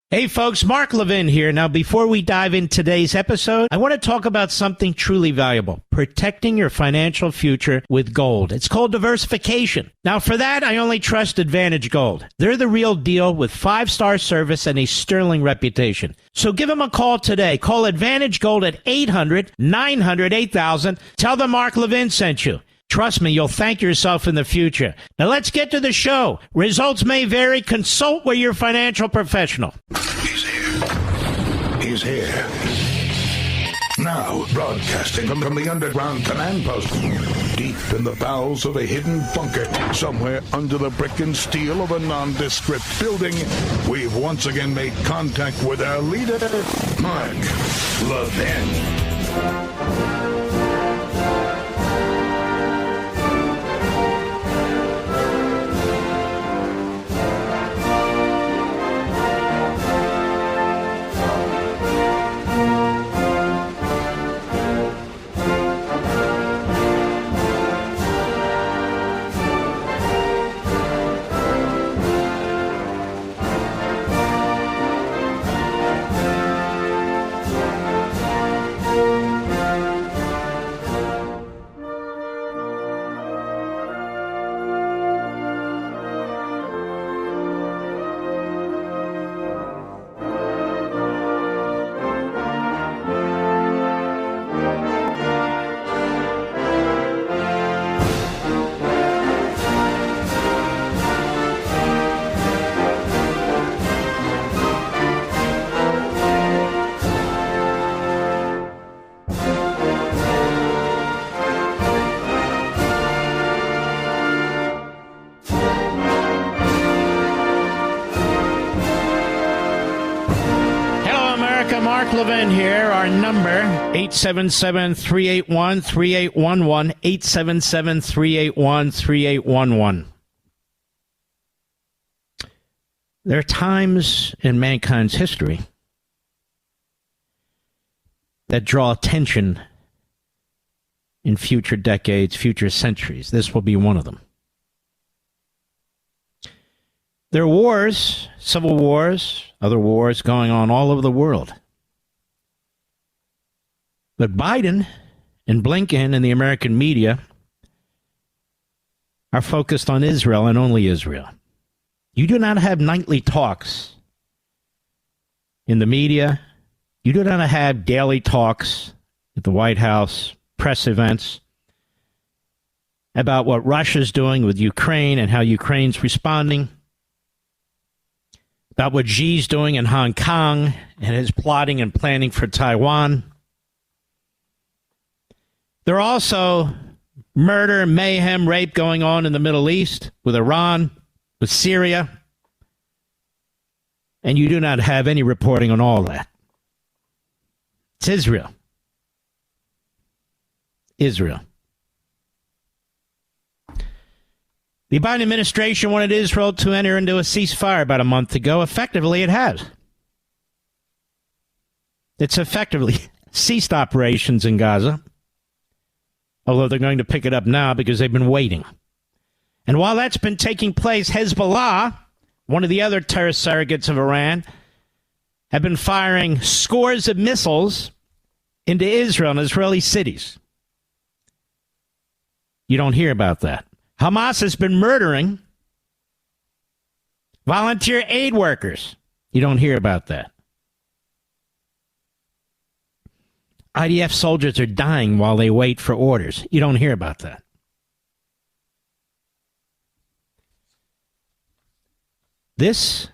Hey folks, Mark Levin here. Now, before we dive in today's episode, I want to talk about something truly valuable, protecting your financial future with gold. It's called diversification. Now, for that, I only trust Advantage Gold. They're the real deal with 5-star service and a sterling reputation. So give them a call today. Call Advantage Gold at 800-900-8000. Tell them Mark Levin sent you. Trust me, you'll thank yourself in the future. Now let's get to the show. Results may vary. Consult with your financial professional. He's here. He's here. Now, broadcasting from the underground command post, deep in the bowels of a hidden bunker, somewhere under the brick and steel of a nondescript building, we've once again made contact with our leader, Mark Levin. Mark Levin here. Our number, 877-381-3811, 877-381-3811. There are times in mankind's history that draw attention in future decades, future centuries. This will be one of them. There are wars, civil wars, other wars going on all over the world. But Biden and Blinken and the American media are focused on Israel and only Israel. You do not have nightly talks in the media. You do not have daily talks at the White House, press events about what Russia's doing with Ukraine and how Ukraine's responding, about what Xi's doing in Hong Kong and his plotting and planning for Taiwan. There are also murder, mayhem, rape going on in the Middle East, with Iran, with Syria. And you do not have any reporting on all that. It's Israel. Israel. The Biden administration wanted Israel to enter into a ceasefire about a month ago. Effectively, it has. It's effectively ceased operations in Gaza. Although they're going to pick it up now because they've been waiting. And while that's been taking place, Hezbollah, one of the other terrorist surrogates of Iran, have been firing scores of missiles into Israel and Israeli cities. You don't hear about that. Hamas has been murdering volunteer aid workers. You don't hear about that. IDF soldiers are dying while they wait for orders. You don't hear about that. This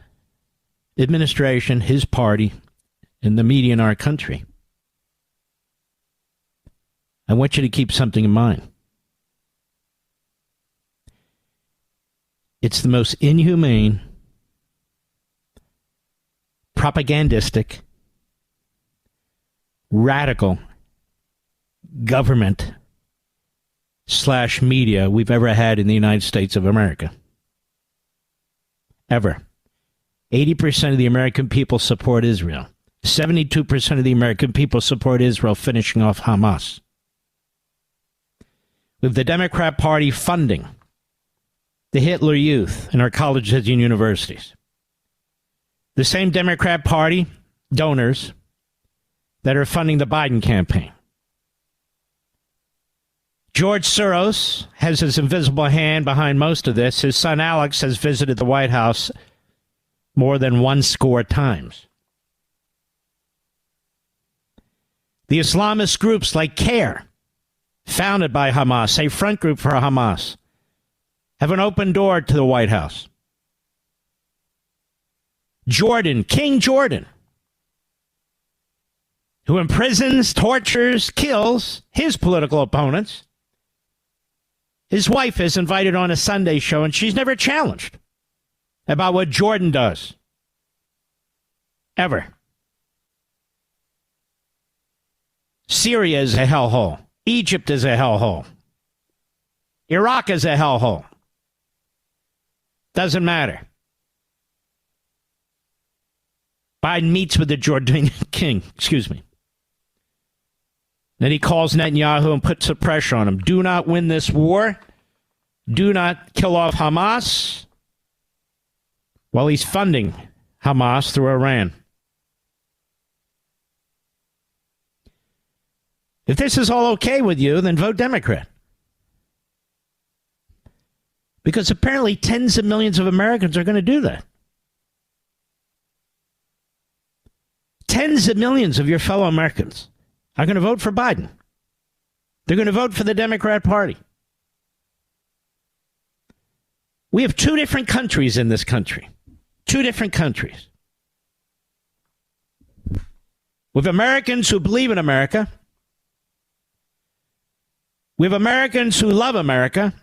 administration, his party, and the media in our country, I want you to keep something in mind. It's the most inhumane, propagandistic, radical government / media we've ever had in the United States of America. Ever. 80% of the American people support Israel. 72% of the American people support Israel finishing off Hamas. With the Democrat Party funding the Hitler Youth in our colleges and universities. The same Democrat Party donors that are funding the Biden campaign. George Soros has his invisible hand behind most of this. His son Alex has visited the White House more than 100 times. The Islamist groups like CARE, founded by Hamas, a front group for Hamas, have an open door to the White House. Jordan, King Jordan, who imprisons, tortures, kills his political opponents. His wife is invited on a Sunday show, and she's never challenged about what Jordan does. Ever. Syria is a hellhole. Egypt is a hellhole. Iraq is a hellhole. Doesn't matter. Biden meets with the Jordanian king. Excuse me. Then he calls Netanyahu and puts the pressure on him. Do not win this war. Do not kill off Hamas. While he's funding Hamas through Iran. If this is all okay with you, then vote Democrat. Because apparently tens of millions of Americans are going to do that. Tens of millions of your fellow Americans are going to vote for Biden. They're going to vote for the Democrat Party. We have two different countries in this country. Two different countries. With Americans who believe in America. We have Americans who love America.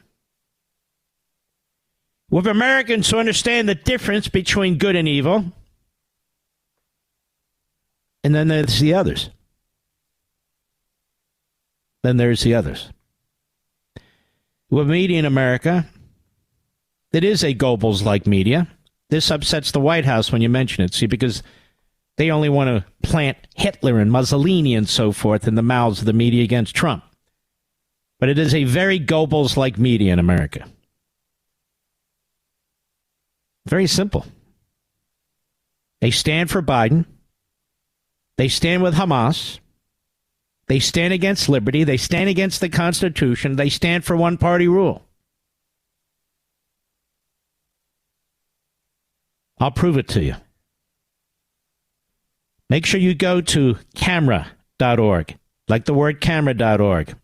We have Americans who understand the difference between good and evil. And then there's the others. Then there's the others. We have media in America that is a Goebbels-like media. This upsets the White House when you mention it, see, because they only want to plant Hitler and Mussolini and so forth in the mouths of the media against Trump. But it is a very Goebbels-like media in America. Very simple. They stand for Biden. They stand with Hamas. They stand against liberty. They stand against the Constitution. They stand for one-party rule. I'll prove it to you. Make sure you go to camera.org, like the word camera.org.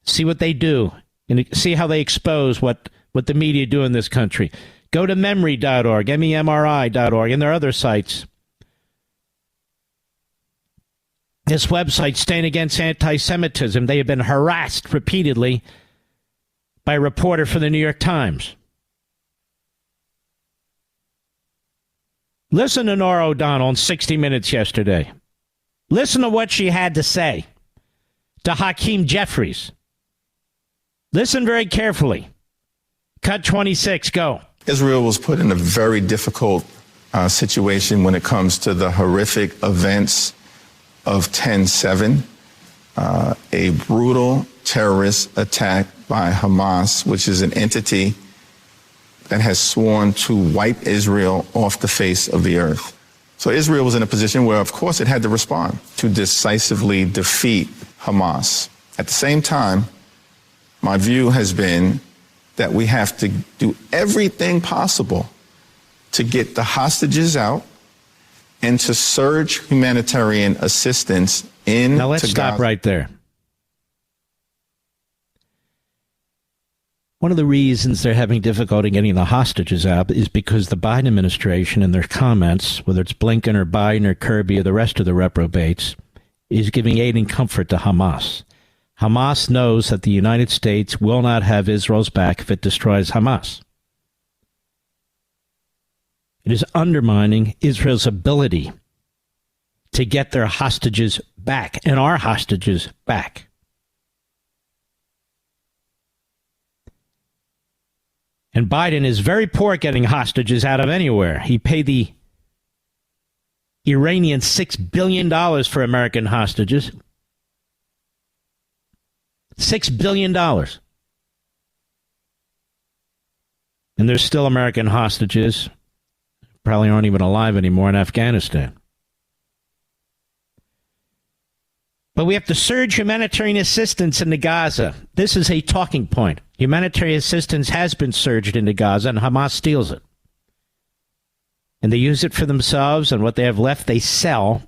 See what they do and see how they expose what the media do in this country. Go to memory.org, memri.org, and there are other sites. This website, Stand Against Anti-Semitism, they have been harassed repeatedly by a reporter for the New York Times. Listen to Norah O'Donnell in 60 Minutes yesterday. Listen to what she had to say to Hakeem Jeffries. Listen very carefully. Cut 26, go. Israel was put in a very difficult situation when it comes to the horrific events of 10/7, a brutal terrorist attack by Hamas, which is an entity that has sworn to wipe Israel off the face of the earth. So Israel was in a position where, of course, it had to respond to decisively defeat Hamas. At the same time, my view has been that we have to do everything possible to get the hostages out and to surge humanitarian assistance in. Now let's stop right there. One of the reasons they're having difficulty getting the hostages out is because the Biden administration in their comments, whether it's Blinken or Biden or Kirby or the rest of the reprobates, is giving aid and comfort to Hamas. Hamas knows that the United States will not have Israel's back if it destroys Hamas. It is undermining Israel's ability to get their hostages back and our hostages back. And Biden is very poor at getting hostages out of anywhere. He paid the Iranians $6 billion for American hostages. $6 billion. And there's still American hostages probably aren't even alive anymore in Afghanistan. But we have to surge humanitarian assistance into Gaza. This is a talking point. Humanitarian assistance has been surged into Gaza, and Hamas steals it. And they use it for themselves, and what they have left, they sell.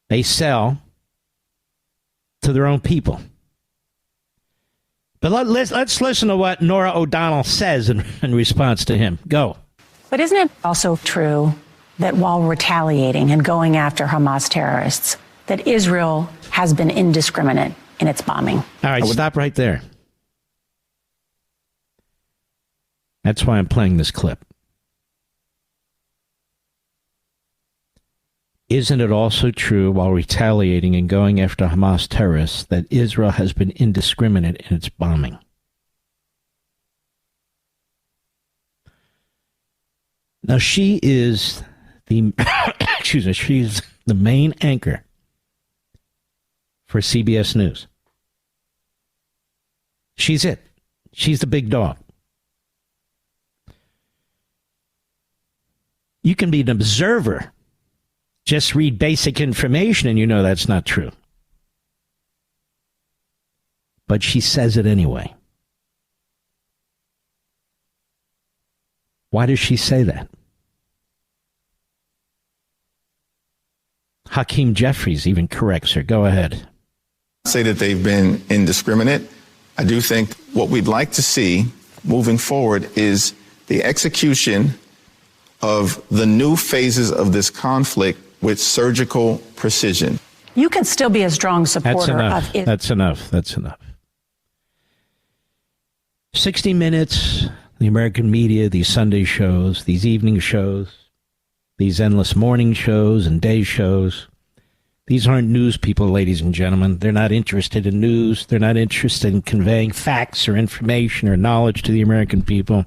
They sell to their own people. But let's listen to what Norah O'Donnell says in response to him. Go. But isn't it also true that while retaliating and going after Hamas terrorists, that Israel has been indiscriminate in its bombing? All right, stop right there. That's why I'm playing this clip. Isn't it also true, while retaliating and going after Hamas terrorists, that Israel has been indiscriminate in its bombing? Now, she is the she's the main anchor for CBS News. She's it. She's the big dog. You can be an observer. Just read basic information and you know that's not true. But she says it anyway. Why does she say that? Hakeem Jeffries even corrects her. Go ahead. Say that they've been indiscriminate. I do think what we'd like to see moving forward is the execution of the new phases of this conflict with surgical precision. You can still be a strong supporter of Israel. That's enough. That's enough. 60 Minutes, the American media, these Sunday shows, these evening shows, these endless morning shows and day shows. These aren't news people, ladies and gentlemen. They're not interested in news. They're not interested in conveying facts or information or knowledge to the American people.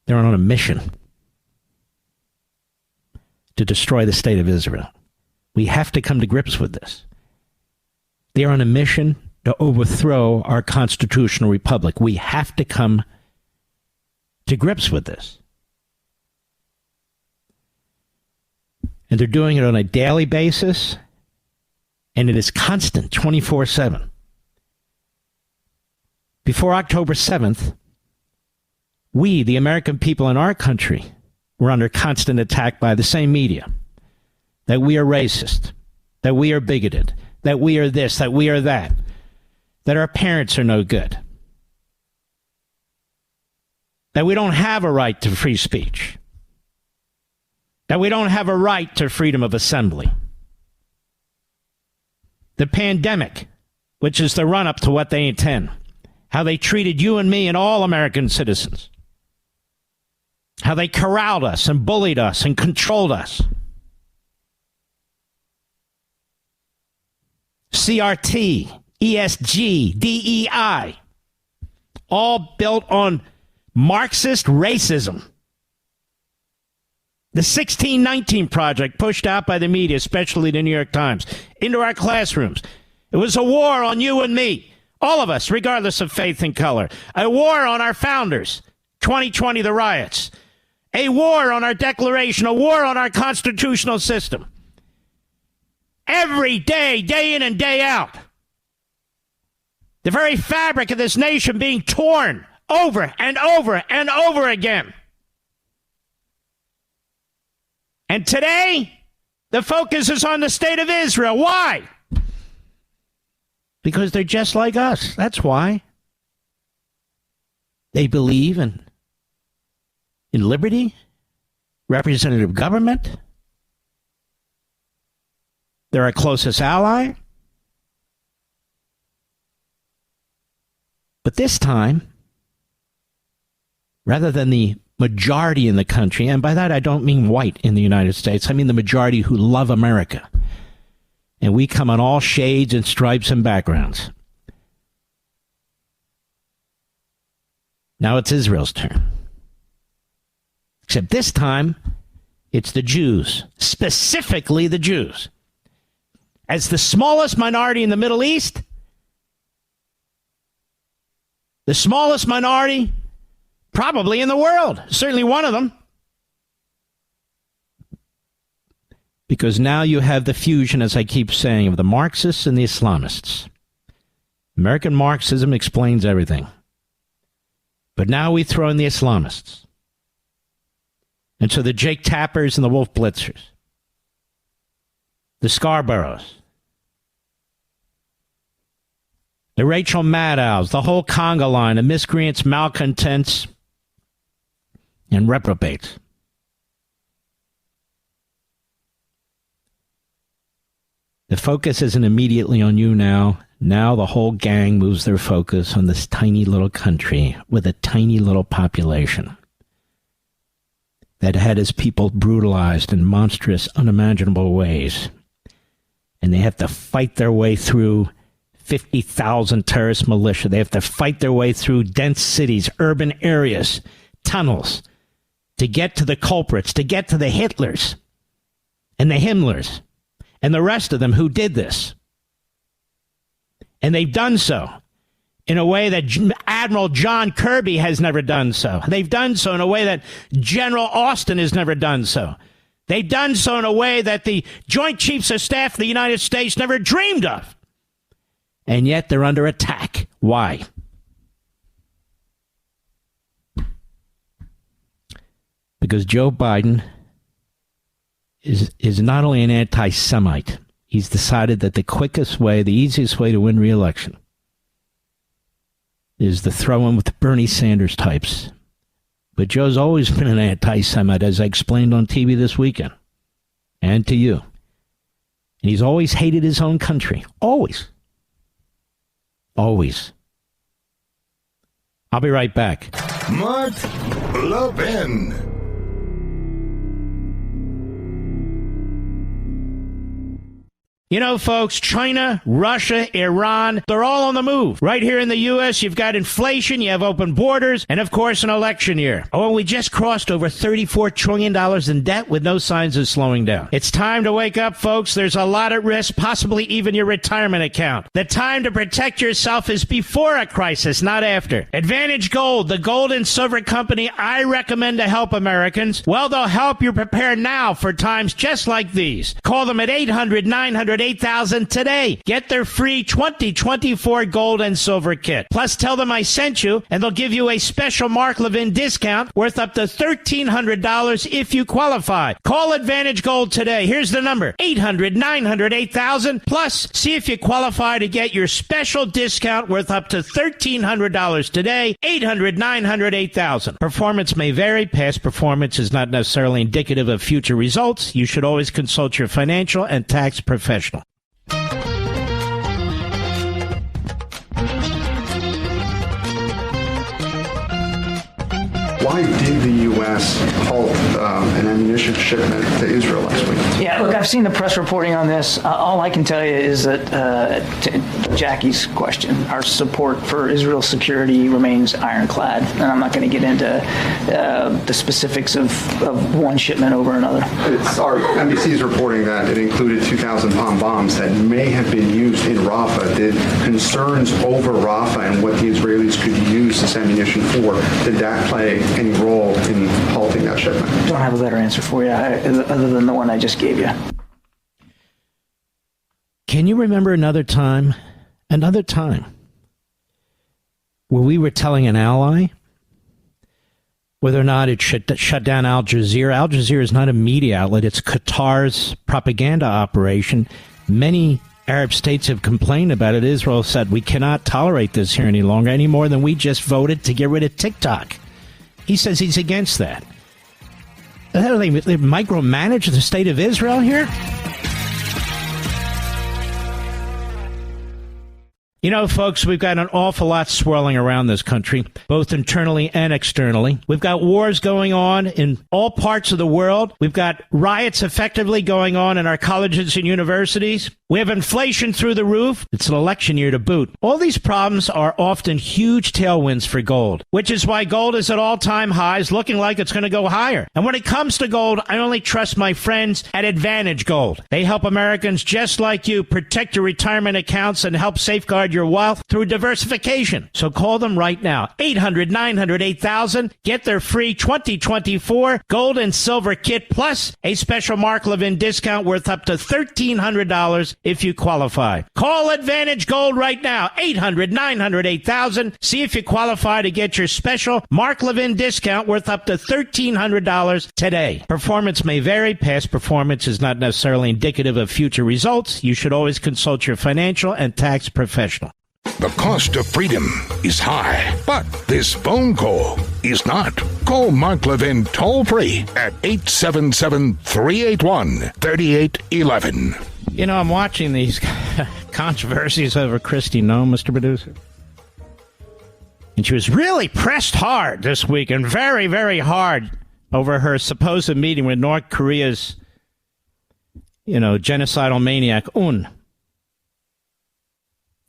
They're on a mission to destroy the state of Israel. We have to come to grips with this. They're on a mission to overthrow our constitutional republic. We have to come to grips with this. And they're doing it on a daily basis, and it is constant, 24/7. Before October 7th, we, the American people in our country, were under constant attack by the same media. That we are racist, that we are bigoted, that we are this, that we are that, that our parents are no good, that we don't have a right to free speech, that we don't have a right to freedom of assembly. The pandemic, which is the run-up to what they intend, how they treated you and me and all American citizens, how they corralled us and bullied us and controlled us. CRT, ESG, DEI, all built on Marxist racism. The 1619 Project, pushed out by the media, especially the New York Times, into our classrooms. It was a war on you and me, all of us, regardless of faith and color. A war on our founders, 2020, the riots. A war on our Declaration, a war on our constitutional system. Every day, day in and day out. The very fabric of this nation being torn over and over and over again. And today, the focus is on the state of Israel. Why? Because they're just like us. That's why. They believe in liberty, representative government. They're our closest ally. But this time, rather than the majority in the country, and by that I don't mean white in the United States, I mean the majority who love America. And we come on all shades and stripes and backgrounds. Now it's Israel's turn. Except this time, it's the Jews, specifically the Jews. As the smallest minority in the Middle East, the smallest minority probably in the world. Certainly one of them. Because now you have the fusion, as I keep saying, of the Marxists and the Islamists. American Marxism explains everything. But now we throw in the Islamists. And so the Jake Tappers and the Wolf Blitzers, the Scarboroughs, the Rachel Maddows, the whole conga line of miscreants, malcontents, and reprobates. The focus isn't immediately on you now. Now the whole gang moves their focus on this tiny little country with a tiny little population that had its people brutalized in monstrous, unimaginable ways. And they have to fight their way through 50,000 terrorist militia. They have to fight their way through dense cities, urban areas, tunnels, to get to the culprits, to get to the Hitlers and the Himmlers and the rest of them who did this. And they've done so in a way that Admiral John Kirby has never done so. They've done so in a way that General Austin has never done so. They've done so in a way that the Joint Chiefs of Staff of the United States never dreamed of. And yet they're under attack. Why? Because Joe Biden is not only an anti-Semite, he's decided that the quickest way, the easiest way to win re-election is to throw in with the Bernie Sanders types. But Joe's always been an anti-Semite, as I explained on TV this weekend, and to you. And he's always hated his own country. Always. Always. I'll be right back. Mark Levin. You know, folks, China, Russia, Iran, they're all on the move. Right here in the U.S., you've got inflation, you have open borders, and, of course, an election year. Oh, and we just crossed over $34 trillion in debt with no signs of slowing down. It's time to wake up, folks. There's a lot at risk, possibly even your retirement account. The time to protect yourself is before a crisis, not after. Advantage Gold, the gold and silver company I recommend to help Americans. Well, they'll help you prepare now for times just like these. Call them at 800-900-8000 today. Get their free 2024 gold and silver kit. Plus, tell them I sent you, and they'll give you a special Mark Levin discount worth up to $1,300 if you qualify. Call Advantage Gold today. Here's the number, 800-900-8000. Plus, see if you qualify to get your special discount worth up to $1,300 today, 800-900-8000. Performance may vary. Past performance is not necessarily indicative of future results. You should always consult your financial and tax professional. Why did the U.S. halt an ammunition shipment to Israel last week? Yeah, look, I've seen the press reporting on this. All I can tell you is that, to Jackie's question, our support for Israel's security remains ironclad, and I'm not going to get into the specifics of one shipment over another. NBC is reporting that it included 2,000-pound bombs that may have been used in Rafah. Did concerns over Rafah and what the Israelis could use this ammunition for, did that play any role in halting that shipment? Don't have a better answer for you other than the one I just gave you. Can you remember another time where we were telling an ally whether or not it should shut down Al Jazeera? Al Jazeera is not a media outlet. It's Qatar's propaganda operation. Many Arab states have complained about it. Israel said, we cannot tolerate this here any longer, any more than we just voted to get rid of TikTok. He says he's against that. They micromanage the state of Israel here? You know, folks, we've got an awful lot swirling around this country, both internally and externally. We've got wars going on in all parts of the world. We've got riots effectively going on in our colleges and universities. We have inflation through the roof. It's an election year to boot. All these problems are often huge tailwinds for gold, which is why gold is at all-time highs, looking like it's going to go higher. And when it comes to gold, I only trust my friends at Advantage Gold. They help Americans just like you protect your retirement accounts and help safeguard your your wealth through diversification. So call them right now. 800-900-8000. Get their free 2024 gold and silver kit plus a special Mark Levin discount worth up to $1,300 if you qualify. Call Advantage Gold right now. 800-900-8000. See if you qualify to get your special Mark Levin discount worth up to $1,300 today. Performance may vary. Past performance is not necessarily indicative of future results. You should always consult your financial and tax professional. The cost of freedom is high, but this phone call is not. Call Mark Levin toll-free at 877-381-3811. You know, I'm watching these controversies over Kristi Noem, Mr. Producer. And she was really pressed hard this week, and very, very hard over her supposed meeting with North Korea's, genocidal maniac, Un.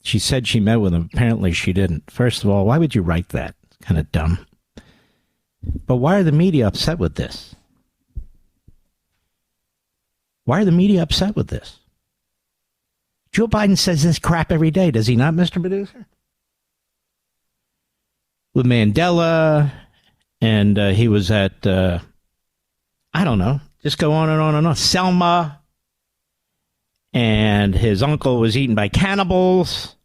She said she met with him. Apparently she didn't. First of all, why would you write that? It's kind of dumb. But why are the media upset with this? Why are the media upset with this? Joe Biden says this crap every day, does he not, Mr. Producer? With Mandela, and he was at, I don't know, just go on and on and on. Selma, and his uncle was eaten by cannibals.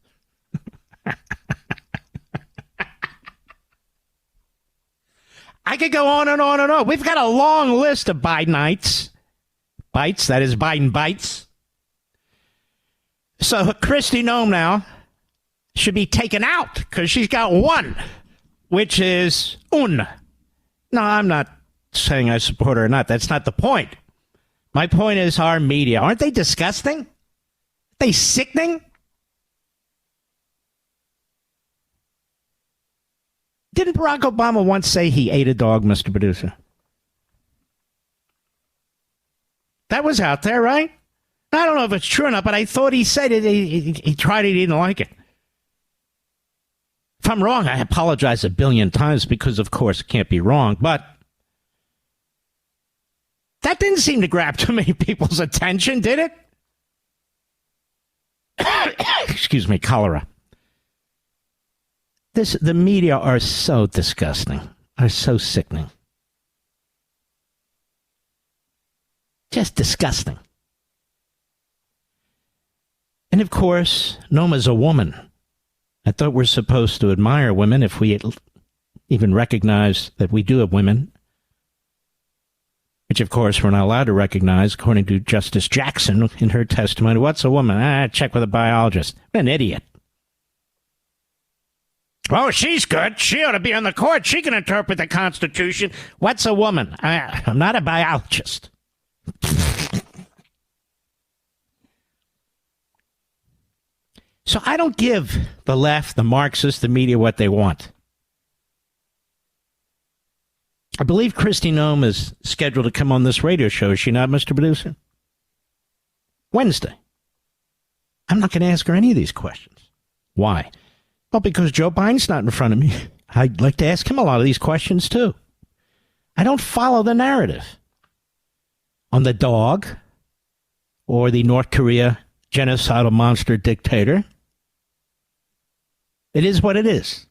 I could go on and on and on. We've got a long list of Bidenites. Bites, that is Biden bites. So Kristi Noem now should be taken out because she's got one, which is Un. No, I'm not saying I support her or not. That's not the point. My point is our media. Aren't they disgusting? Aren't they sickening? Didn't Barack Obama once say he ate a dog, Mr. Producer? That was out there, right? I don't know if it's true or not, but I thought he said it. He tried it. He didn't like it. If I'm wrong, I apologize a billion times because, of course, it can't be wrong. But that didn't seem to grab too many people's attention, did it? Excuse me, cholera. The media are so disgusting, are so sickening. Just disgusting. And of course, Noma's a woman. I thought we're supposed to admire women if we even recognize that we do have women. Which, of course, we're not allowed to recognize, according to Justice Jackson in her testimony. What's a woman? Check with a biologist. An idiot. Oh, she's good. She ought to be on the court. She can interpret the Constitution. What's a woman? I'm not a biologist. So I don't give the left, the Marxists, the media what they want. I believe Kristi Noem is scheduled to come on this radio show. Is she not, Mr. Producer? Wednesday. I'm not going to ask her any of these questions. Why? Well, because Joe Biden's not in front of me. I'd like to ask him a lot of these questions, too. I don't follow the narrative on the dog or the North Korea genocidal monster dictator. It is what it is.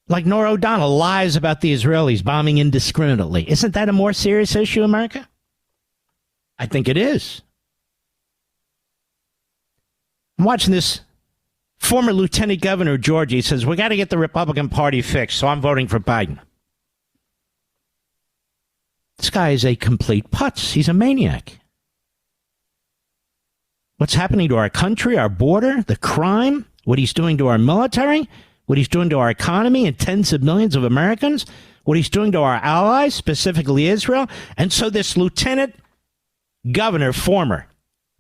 Like Norah O'Donnell lies about the Israelis bombing indiscriminately. Isn't that a more serious issue, America? I think it is. I'm watching this former lieutenant governor of Georgia. He says, we got to get the Republican Party fixed, so I'm voting for Biden. This guy is a complete putz. He's a maniac. What's happening to our country, our border, the crime, what he's doing to our military, what he's doing to our economy and tens of millions of Americans, what he's doing to our allies, specifically Israel. And so this lieutenant governor, former,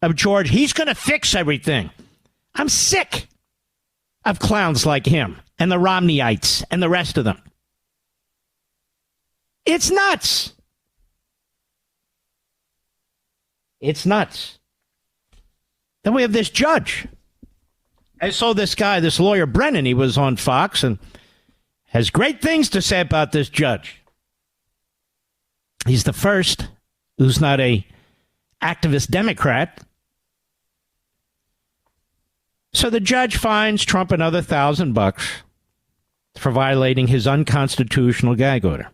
of Georgia, he's going to fix everything. I'm sick of clowns like him and the Romneyites and the rest of them. It's nuts. It's nuts. Then we have this judge. I saw this guy, this lawyer, Brennan. He was on Fox and has great things to say about this judge. He's the first who's not a activist Democrat So the judge fines Trump another $1,000 for violating his unconstitutional gag order.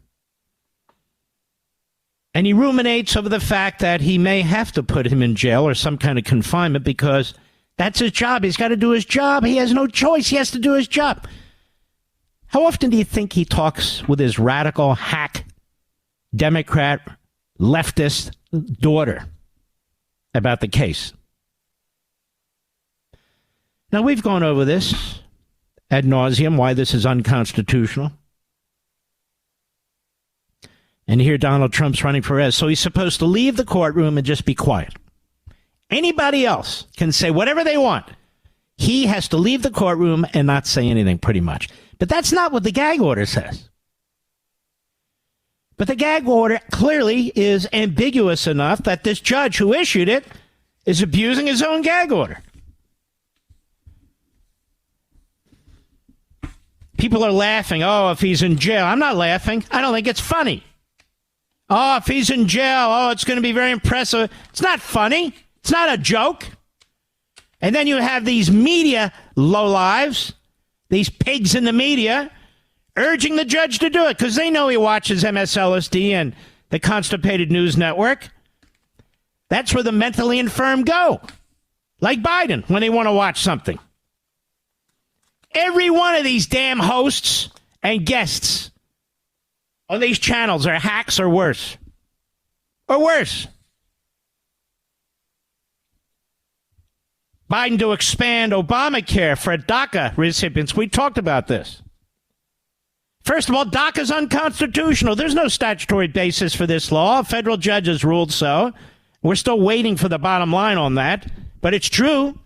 And he ruminates over the fact that he may have to put him in jail or some kind of confinement because that's his job. He's got to do his job. He has no choice. He has to do his job. How often do you think he talks with his radical hack, Democrat, leftist daughter about the case? Now, we've gone over this ad nauseum, why this is unconstitutional. And here Donald Trump's running for president. So he's supposed to leave the courtroom and just be quiet. Anybody else can say whatever they want. He has to leave the courtroom and not say anything, pretty much. But that's not what the gag order says. But the gag order clearly is ambiguous enough that this judge who issued it is abusing his own gag order. People are laughing. Oh, if he's in jail. I'm not laughing. I don't think it's funny. Oh, if he's in jail, oh, it's going to be very impressive. It's not funny. It's not a joke. And then you have these media lowlives, these pigs in the media, urging the judge to do it because they know he watches MSLSD and the Constipated News Network. That's where the mentally infirm go. Like Biden, when they want to watch something. Every one of these damn hosts and guests on these channels are hacks or worse. Or worse. Biden to expand Obamacare for DACA recipients. We talked about this. First of all, DACA is unconstitutional. There's no statutory basis for this law. A federal judge has ruled so. We're still waiting for the bottom line on that, but it's true.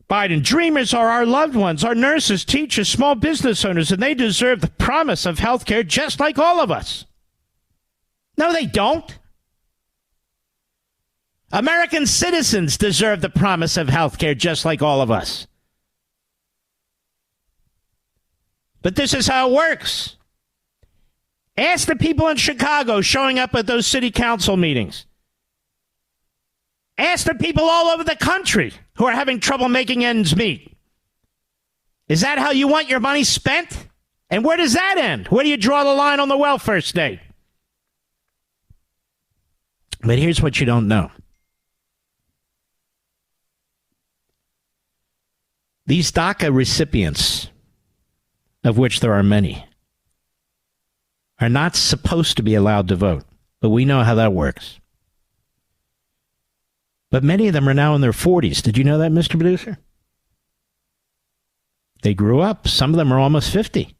Biden, dreamers are our loved ones, our nurses, teachers, small business owners, and they deserve the promise of health care just like all of us. No, they don't. American citizens deserve the promise of health care just like all of us. But this is how it works. Ask the people in Chicago showing up at those city council meetings. Ask the people all over the country who are having trouble making ends meet. Is that how you want your money spent? And where does that end? Where do you draw the line on the welfare state? But here's what you don't know. These DACA recipients, of which there are many, are not supposed to be allowed to vote. But we know how that works. But many of them are now in their 40s. Did you know that, Mr. Producer? They grew up. Some of them are almost 50.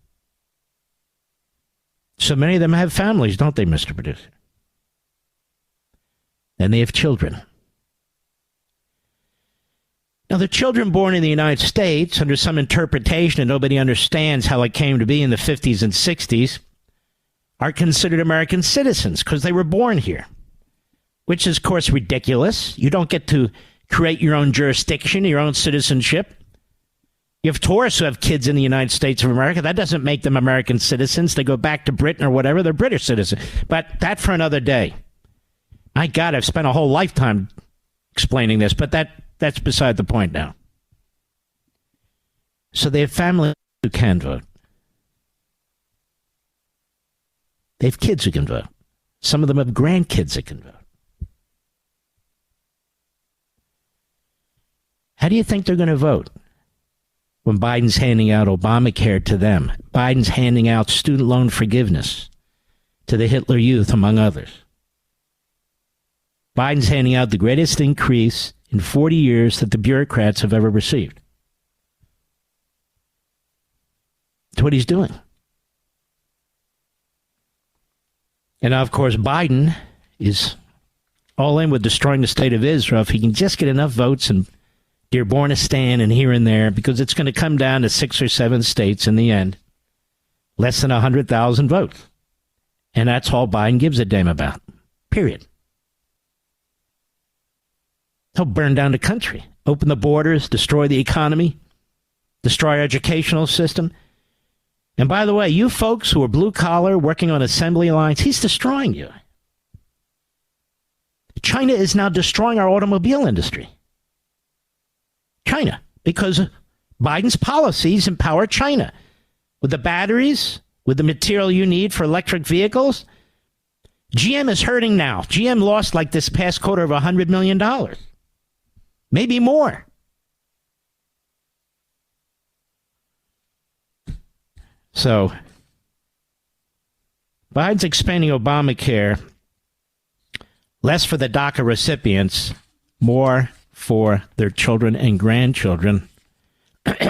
So many of them have families, don't they, Mr. Producer? And they have children. Now, the children born in the United States, under some interpretation, and nobody understands how it came to be in the 50s and 60s, are considered American citizens because they were born here. Which is, of course, ridiculous. You don't get to create your own jurisdiction, your own citizenship. You have tourists who have kids in the United States of America. That doesn't make them American citizens. They go back to Britain or whatever. They're British citizens. But that for another day. My God, I've spent a whole lifetime explaining this, but that's beside the point now. So they have families who can vote. They have kids who can vote. Some of them have grandkids that can vote. How do you think they're going to vote when Biden's handing out Obamacare to them? Biden's handing out student loan forgiveness to the Hitler Youth, among others. Biden's handing out the greatest increase in 40 years that the bureaucrats have ever received. That's what he's doing. And now, of course, Biden is all in with destroying the state of Israel if he can just get enough votes in Dearbornistan and here and there, because it's going to come down to 6 or 7 states in the end. Less than 100,000 votes. And that's all Biden gives a damn about. Period. He'll burn down the country, open the borders, destroy the economy, destroy our educational system. And by the way, you folks who are blue collar, working on assembly lines, he's destroying you. China is now destroying our automobile industry. China, because Biden's policies empower China with the batteries, with the material you need for electric vehicles. GM is hurting now. GM lost like this past quarter of $100 million. Maybe more. So Biden's expanding Obamacare, less for the DACA recipients, more for their children and grandchildren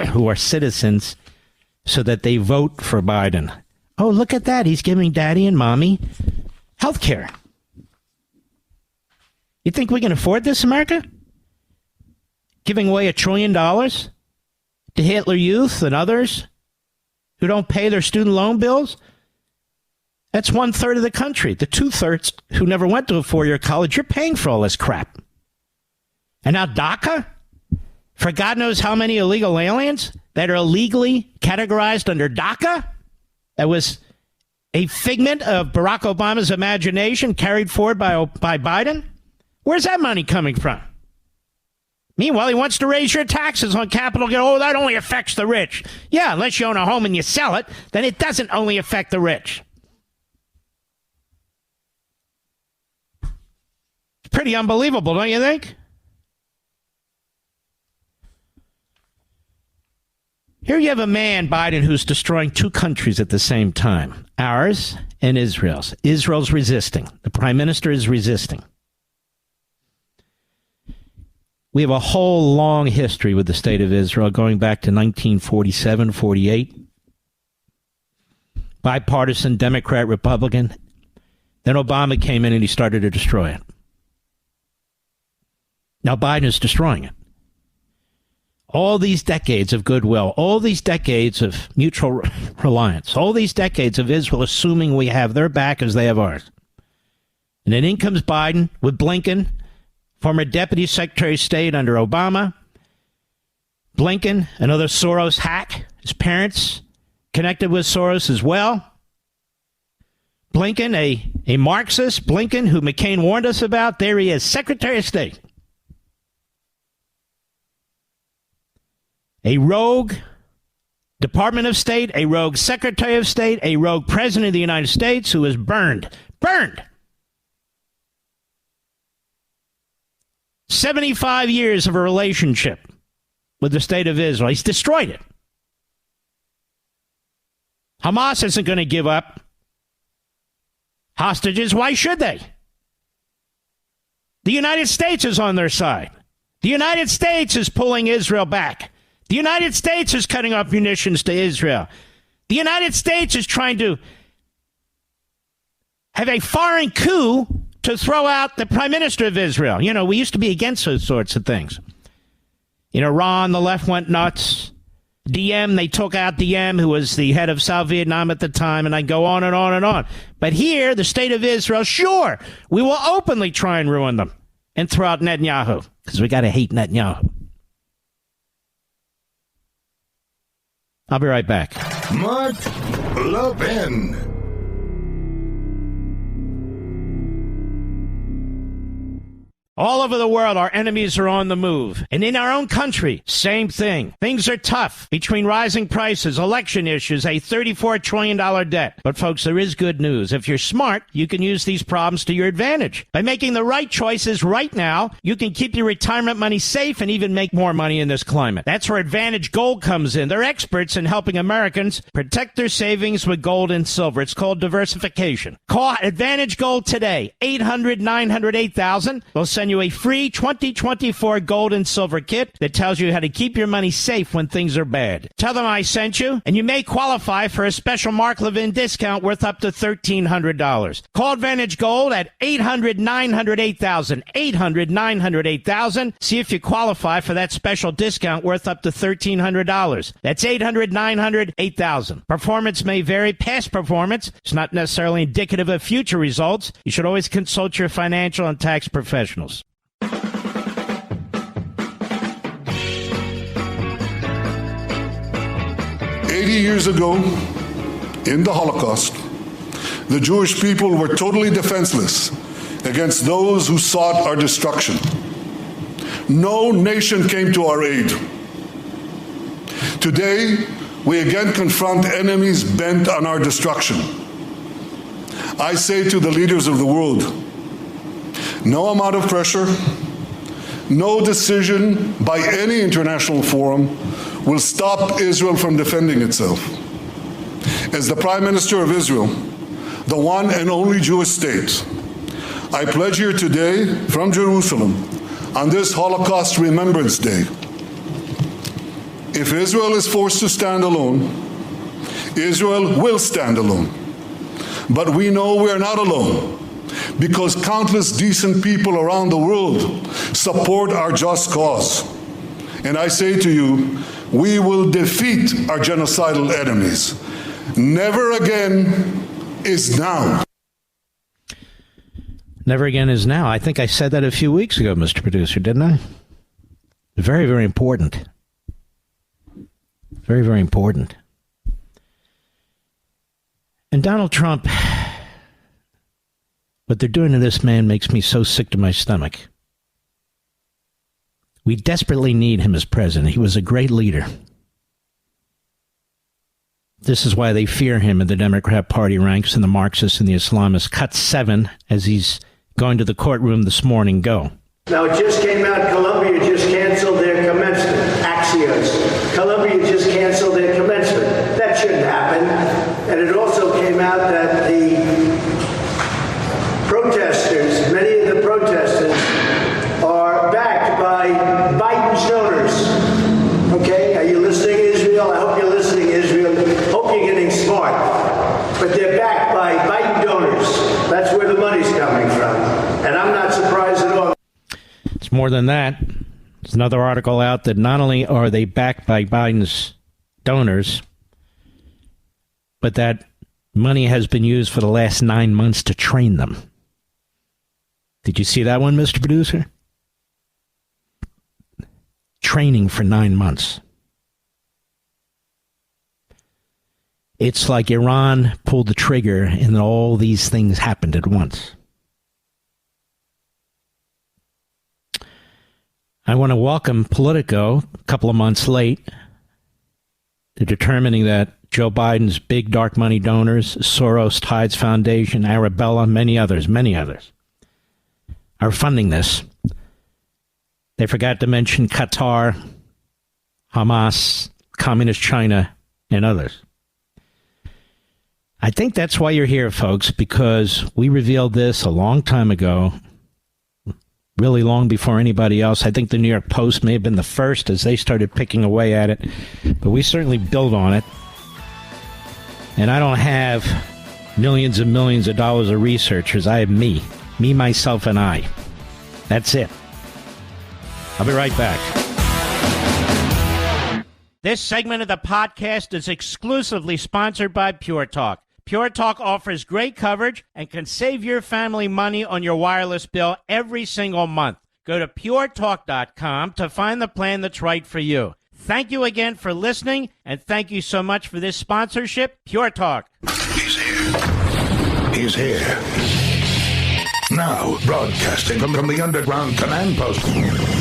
who are citizens so that they vote for Biden. Oh, look at that. He's giving daddy and mommy health care. You think we can afford this, America? Giving away $1 trillion to Hitler Youth and others who don't pay their student loan bills? That's 1/3 of the country. The 2/3 who never went to a 4-year college, you're paying for all this crap. And now DACA? For God knows how many illegal aliens that are illegally categorized under DACA? That was a figment of Barack Obama's imagination carried forward by Biden? Where's that money coming from? Meanwhile, he wants to raise your taxes on capital gain. Oh, that only affects the rich. Yeah, unless you own a home and you sell it, then it doesn't only affect the rich. It's pretty unbelievable, don't you think? Here you have a man, Biden, who's destroying two countries at the same time, ours and Israel's. Israel's resisting. The prime minister is resisting. We have a whole long history with the state of Israel going back to 1947, 48. Bipartisan, Democrat, Republican. Then Obama came in and he started to destroy it. Now Biden is destroying it. All these decades of goodwill, all these decades of mutual reliance, all these decades of Israel assuming we have their back as they have ours. And then in comes Biden with Blinken, former Deputy Secretary of State under Obama. Blinken, another Soros hack. His parents connected with Soros as well. Blinken, a Marxist. Blinken, who McCain warned us about. There he is, Secretary of State. A rogue Department of State, a rogue Secretary of State, a rogue President of the United States who is burned. 75 years of a relationship with the state of Israel. He's destroyed it. Hamas isn't going to give up hostages. Why should they? The United States is on their side. The United States is pulling Israel back. The United States is cutting off munitions to Israel. The United States is trying to have a foreign coup to throw out the prime minister of Israel. You know, we used to be against those sorts of things. In Iran, the left went nuts. Diem, they took out Diem, who was the head of South Vietnam at the time, and I go on and on and on. But here, the state of Israel, sure, we will openly try and ruin them and throw out Netanyahu, because we got to hate Netanyahu. I'll be right back. Mark Levin. All over the world, our enemies are on the move. And in our own country, same thing. Things are tough between rising prices, election issues, a $34 trillion debt. But folks, there is good news. If you're smart, you can use these problems to your advantage. By making the right choices right now, you can keep your retirement money safe and even make more money in this climate. That's where Advantage Gold comes in. They're experts in helping Americans protect their savings with gold and silver. It's called diversification. Call Advantage Gold today, 800-900-8000. They'll send you a free 2024 gold and silver kit that tells you how to keep your money safe when things are bad. Tell them I sent you, and you may qualify for a special Mark Levin discount worth up to $1,300. Call Advantage Gold at 800-900-8000. 800-900-8000. See if you qualify for that special discount worth up to $1,300. That's 800-900-8000. Performance may vary. Past performance is not necessarily indicative of future results. You should always consult your financial and tax professionals. 80 years ago, in the Holocaust, the Jewish people were totally defenseless against those who sought our destruction. no nation came to our aid. Today, we again confront enemies bent on our destruction. I say to the leaders of the world, no amount of pressure, no decision by any international forum will stop Israel from defending itself. As the Prime Minister of Israel, the one and only Jewish state, I pledge here today from Jerusalem on this Holocaust Remembrance Day, if Israel is forced to stand alone, Israel will stand alone. But we know we are not alone, because countless decent people around the world support our just cause. And I say to you, we will defeat our genocidal enemies. Never again is now. Never again is now. I think I said that a few weeks ago, Mr. Producer, didn't I? Very, very important. Very, very important. And Donald Trump, what they're doing to this man makes me so sick to my stomach. We desperately need him as president. He was a great leader. This is why they fear him in the Democrat Party ranks, and the Marxists and the Islamists. Cut 7 as he's going to the courtroom this morning. Go. Now, it just came out, Colombia just canceled their commencement. Axios. Colombia just canceled their commencement. That shouldn't happen. And it also came out that the protesters, many of the protesters, are backed by Biden's donors. Okay? Are you listening, Israel? I hope you're listening, Israel. Hope you're getting smart. But they're backed by Biden donors. That's where the money's coming from. And I'm not surprised at all. It's more than that. There's another article out that not only are they backed by Biden's donors, but that money has been used for the last 9 months to train them. Did you see that one, Mr. Producer? Training for 9 months. It's like Iran pulled the trigger and all these things happened at once. I want to welcome Politico, a couple of months late, to determining that Joe Biden's big dark money donors, Soros, Tides Foundation, Arabella, many others, are funding this. They forgot to mention Qatar, Hamas, Communist China, and others. I think that's why you're here, folks, because we revealed this a long time ago, really long before anybody else. I think the New York Post may have been the first as they started picking away at it, but we certainly build on it. And I don't have millions and millions of dollars of researchers. I have me, myself, and I. That's it. I'll be right back. This segment of the podcast is exclusively sponsored by Pure Talk. Pure Talk offers great coverage and can save your family money on your wireless bill every single month. Go to puretalk.com to find the plan that's right for you. Thank you again for listening, and thank you so much for this sponsorship, Pure Talk. He's here. He's here. Now, broadcasting from the underground command post,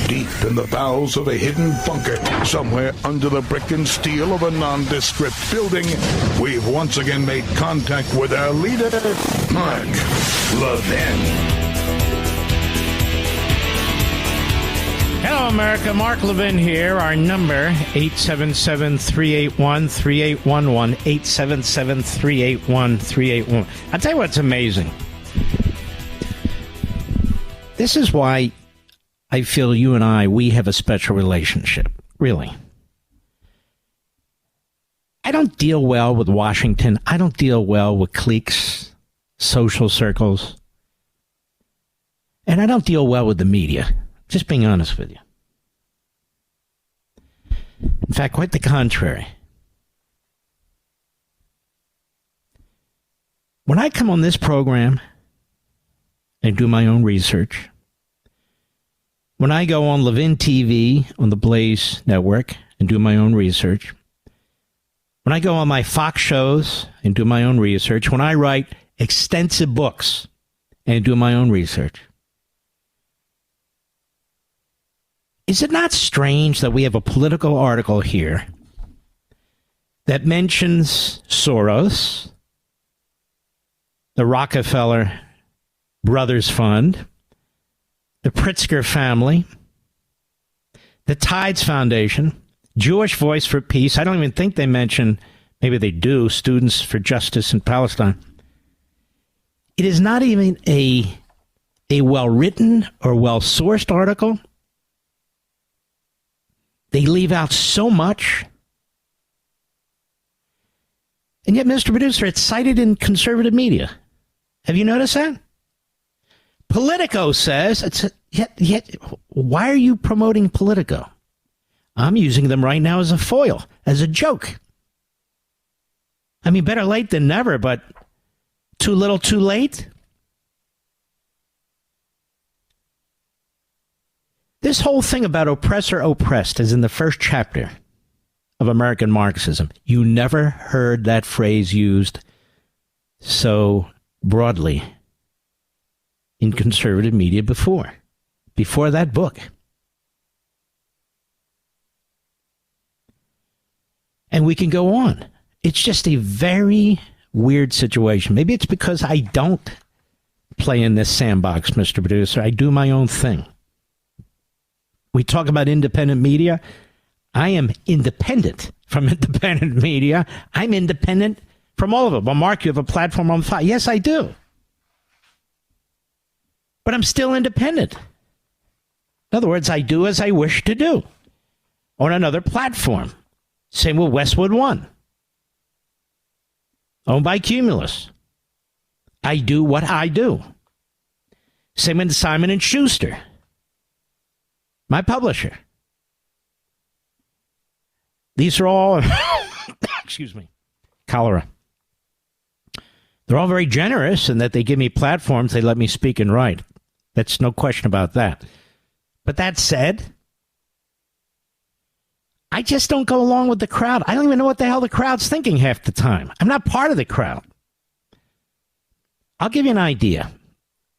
deep in the bowels of a hidden bunker, somewhere under the brick and steel of a nondescript building, we've once again made contact with our leader, Mark Levin. Hello, America. Mark Levin here. Our number, 877-381-3811, 877-381-3811. I'll tell you what's amazing. This is why I feel you and we have a special relationship. Really. I don't deal well with Washington. I don't deal well with cliques, social circles. And I don't deal well with the media. Just being honest with you. In fact, quite the contrary. When I come on this program and do my own research, when I go on Levin TV on the Blaze Network and do my own research, when I go on my Fox shows and do my own research, when I write extensive books and do my own research, Is it not strange that we have a political article here that mentions Soros, the Rockefeller Brothers Fund, the Pritzker family, the Tides Foundation, Jewish Voice for Peace? I don't even think they mention, maybe they do, Students for Justice in Palestine. It is not even a well-written or well-sourced article. They leave out so much. And yet, Mr. Producer, it's cited in conservative media. Have you noticed that? Politico says, yet, why are you promoting Politico? I'm using them right now as a foil, as a joke. I mean, better late than never, but too little, too late. This whole thing about oppressor oppressed is in the first chapter of American Marxism. You never heard that phrase used so broadly in conservative media before that book. And we can go on. It's just a very weird situation. Maybe it's because I don't play in this sandbox, Mr. Producer. I do my own thing. We talk about independent media. I am independent from independent media. I'm independent from all of them. Well, Mark, you have a platform on Fox. Yes, I do. But I'm still independent. In other words, I do as I wish to do on another platform. Same with Westwood One, owned by Cumulus. I do what I do. Same with Simon & Schuster, my publisher. These are all, excuse me, cholera. They're all very generous in that they give me platforms. They let me speak and write. That's no question about that. But that said, I just don't go along with the crowd. I don't even know what the hell the crowd's thinking half the time. I'm not part of the crowd. I'll give you an idea.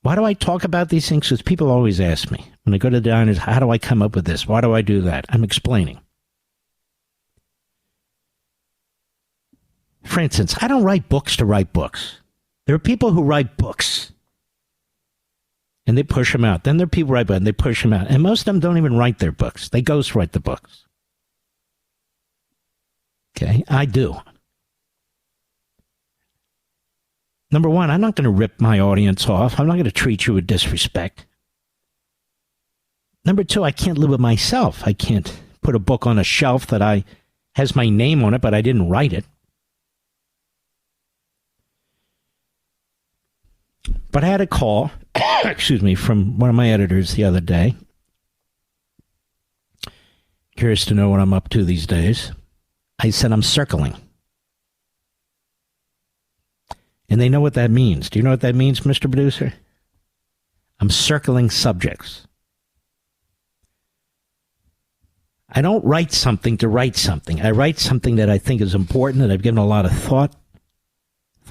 Why do I talk about these things? Because people always ask me when I go to the diners, how do I come up with this? Why do I do that? I'm explaining. For instance, I don't write books to write books. There are people who write books and they push them out. Then there are people who write books and they push them out. And most of them don't even write their books. They ghostwrite the books. Okay, I do. Number one, I'm not going to rip my audience off. I'm not going to treat you with disrespect. Number two, I can't live with myself. I can't put a book on a shelf that has my name on it, but I didn't write it. But I had a call, excuse me, from one of my editors the other day. Curious to know what I'm up to these days. I said, I'm circling. And they know what that means. Do you know what that means, Mr. Producer? I'm circling subjects. I don't write something to write something. I write something that I think is important, that I've given a lot of thought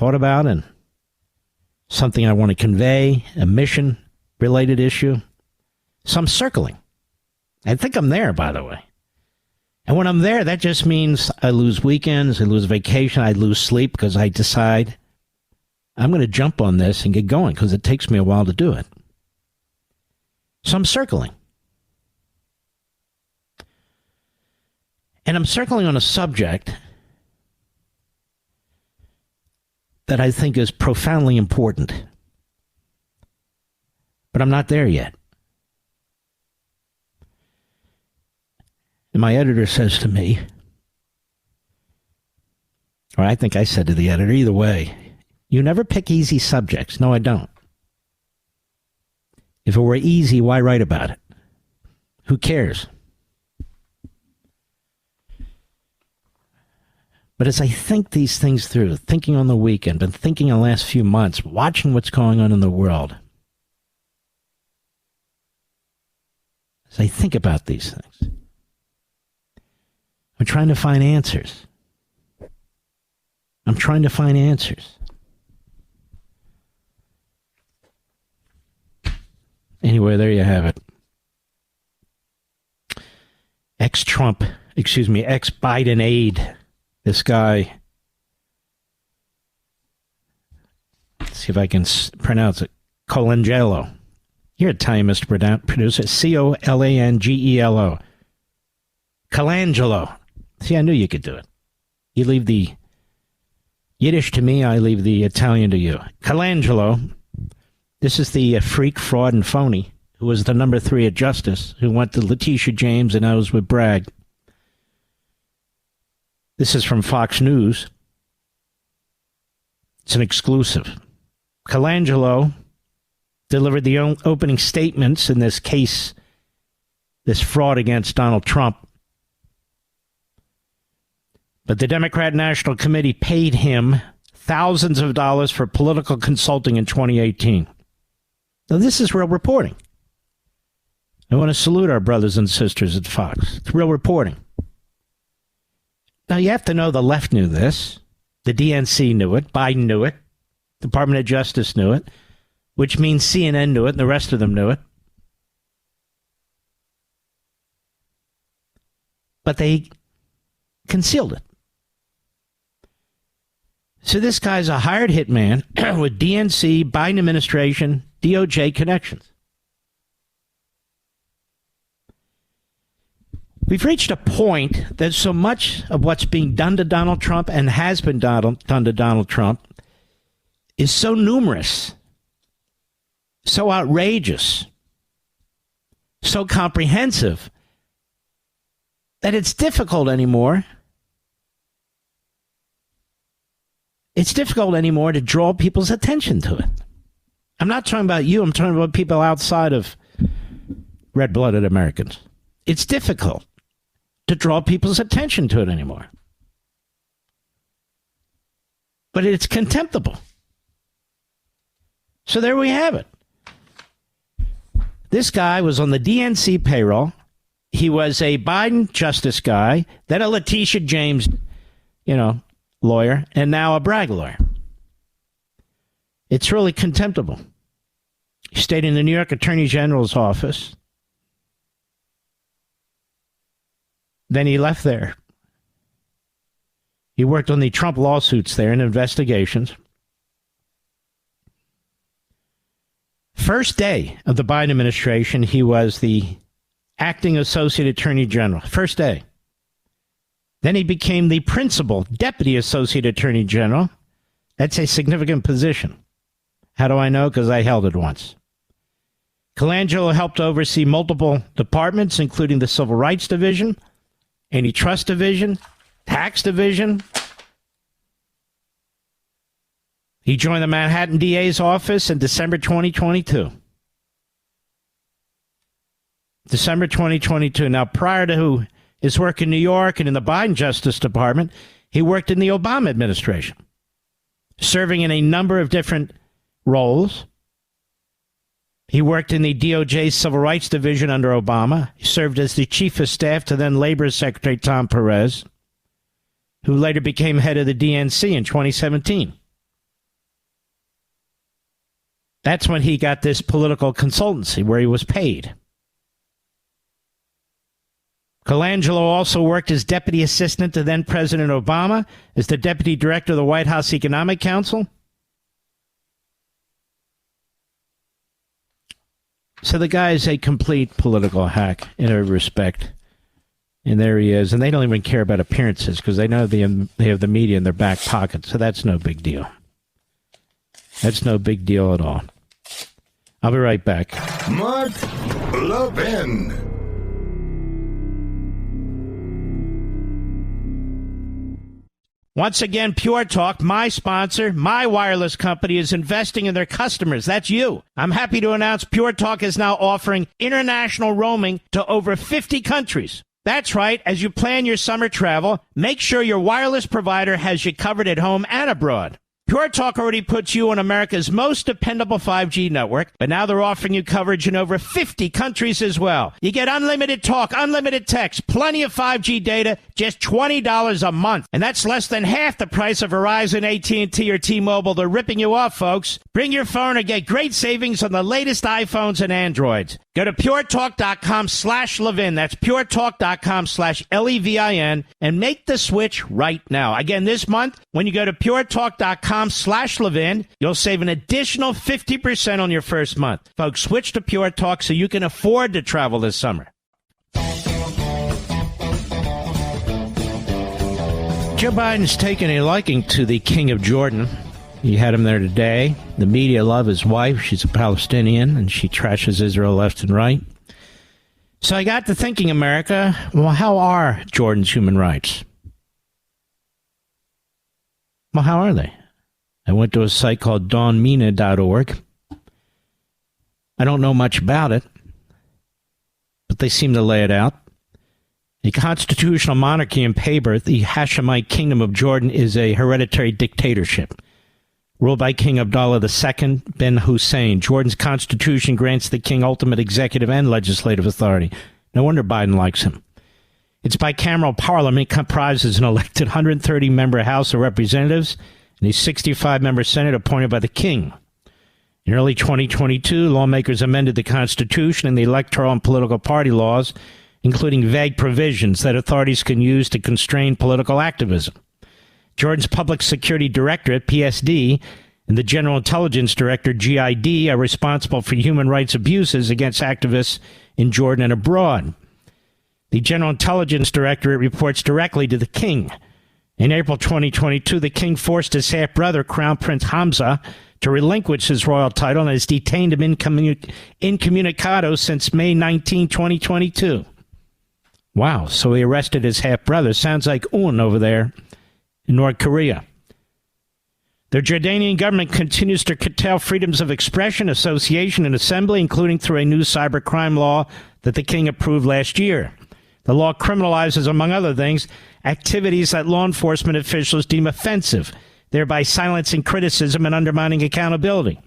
about, and something I want to convey, a mission-related issue. So I'm circling. I think I'm there, by the way. And when I'm there, that just means I lose weekends, I lose vacation, I lose sleep because I decide I'm going to jump on this and get going because it takes me a while to do it. So I'm circling. And I'm circling on a subject that I think is profoundly important. But I'm not there yet. And my editor says to me, or I think I said to the editor, either way, you never pick easy subjects. No, I don't. If it were easy, why write about it? Who cares? But as I think these things through, thinking on the weekend, been thinking in the last few months, watching what's going on in the world, as I think about these things, I'm trying to find answers. I'm trying to find answers. Anyway, there you have it. ex-Biden aide. This guy, let's see if I can pronounce it, Colangelo. You're Italian, Mr. Producer. Colangelo. Colangelo. See, I knew you could do it. You leave the Yiddish to me, I leave the Italian to you. Colangelo. This is the freak, fraud, and phony who was the number 3 at Justice, who went to Letitia James and I was with Bragg. This is from Fox News. It's an exclusive. Colangelo delivered the opening statements in this case, this fraud against Donald Trump. But the Democrat National Committee paid him thousands of dollars for political consulting in 2018. Now, this is real reporting. I want to salute our brothers and sisters at Fox. It's real reporting. Now, you have to know the left knew this. The DNC knew it. Biden knew it. Department of Justice knew it, which means CNN knew it and the rest of them knew it. But they concealed it. So this guy's a hired hitman with DNC, Biden administration, DOJ connections. We've reached a point that so much of what's being done to Donald Trump and has been done to Donald Trump is so numerous, so outrageous, so comprehensive that it's difficult anymore. It's difficult anymore to draw people's attention to it. I'm not talking about you. I'm talking about people outside of red-blooded Americans. It's difficult to draw people's attention to it anymore. But it's contemptible. So there we have it. This guy was on the DNC payroll. He was a Biden justice guy, then a Letitia James, lawyer, and now a Bragg lawyer. It's really contemptible. He stayed in the New York Attorney General's office. Then he left there. He worked on the Trump lawsuits there and investigations. First day of the Biden administration, he was the acting associate attorney general. First day. Then he became the principal deputy associate attorney general. That's a significant position. How do I know? Because I held it once. Colangelo helped oversee multiple departments, including the Civil Rights Division, Antitrust Division, Tax Division. He joined the Manhattan DA's office in December 2022. December 2022. Now, prior to his work in New York and in the Biden Justice Department, he worked in the Obama administration, serving in a number of different roles. He worked in the DOJ Civil Rights Division under Obama. He served as the chief of staff to then Labor Secretary Tom Perez, who later became head of the DNC in 2017. That's when he got this political consultancy where he was paid. Colangelo also worked as deputy assistant to then President Obama, as the deputy director of the White House Economic Council. So the guy is a complete political hack in every respect. And there he is. And they don't even care about appearances because they know they have the media in their back pocket. So that's no big deal. That's no big deal at all. I'll be right back. Mark Levin. Once again, Pure Talk, my sponsor, my wireless company, is investing in their customers. That's you. I'm happy to announce Pure Talk is now offering international roaming to over 50 countries. That's right. As you plan your summer travel, make sure your wireless provider has you covered at home and abroad. Pure Talk already puts you on America's most dependable 5G network, but now they're offering you coverage in over 50 countries as well. You get unlimited talk, unlimited text, plenty of 5G data, just $20 a month. And that's less than half the price of Verizon, AT&T, or T-Mobile. They're ripping you off, folks. Bring your phone and get great savings on the latest iPhones and Androids. Go to puretalk.com/Levin. That's puretalk.com/LEVIN and make the switch right now. Again, this month, when you go to puretalk.com/Levin, you'll save an additional 50% on your first month. Folks, switch to Pure Talk so you can afford to travel this summer. Joe Biden's taken a liking to the King of Jordan. You had him there today. The media love his wife. She's a Palestinian, and she trashes Israel left and right. So I got to thinking, America, well, how are Jordan's human rights? Well, how are they? I went to a site called dawnmina.org. I don't know much about it, but they seem to lay it out. A constitutional monarchy in paper, the Hashemite Kingdom of Jordan is a hereditary dictatorship ruled by King Abdullah II bin Hussein. Jordan's constitution grants the king ultimate executive and legislative authority. No wonder Biden likes him. Its bicameral parliament comprises an elected 130-member House of Representatives and a 65-member Senate appointed by the king. In early 2022, lawmakers amended the Constitution and the electoral and political party laws, including vague provisions that authorities can use to constrain political activism. Jordan's Public Security Directorate, PSD, and the General Intelligence Director, GID, are responsible for human rights abuses against activists in Jordan and abroad. The General Intelligence Directorate reports directly to the king. In April 2022, the king forced his half-brother, Crown Prince Hamza, to relinquish his royal title and has detained him incommunicado since May 19, 2022. Wow, so he arrested his half-brother. Sounds like Un over there in North Korea. The Jordanian government continues to curtail freedoms of expression, association, and assembly, including through a new cybercrime law that the king approved last year. The law criminalizes, among other things, activities that law enforcement officials deem offensive, thereby silencing criticism and undermining accountability.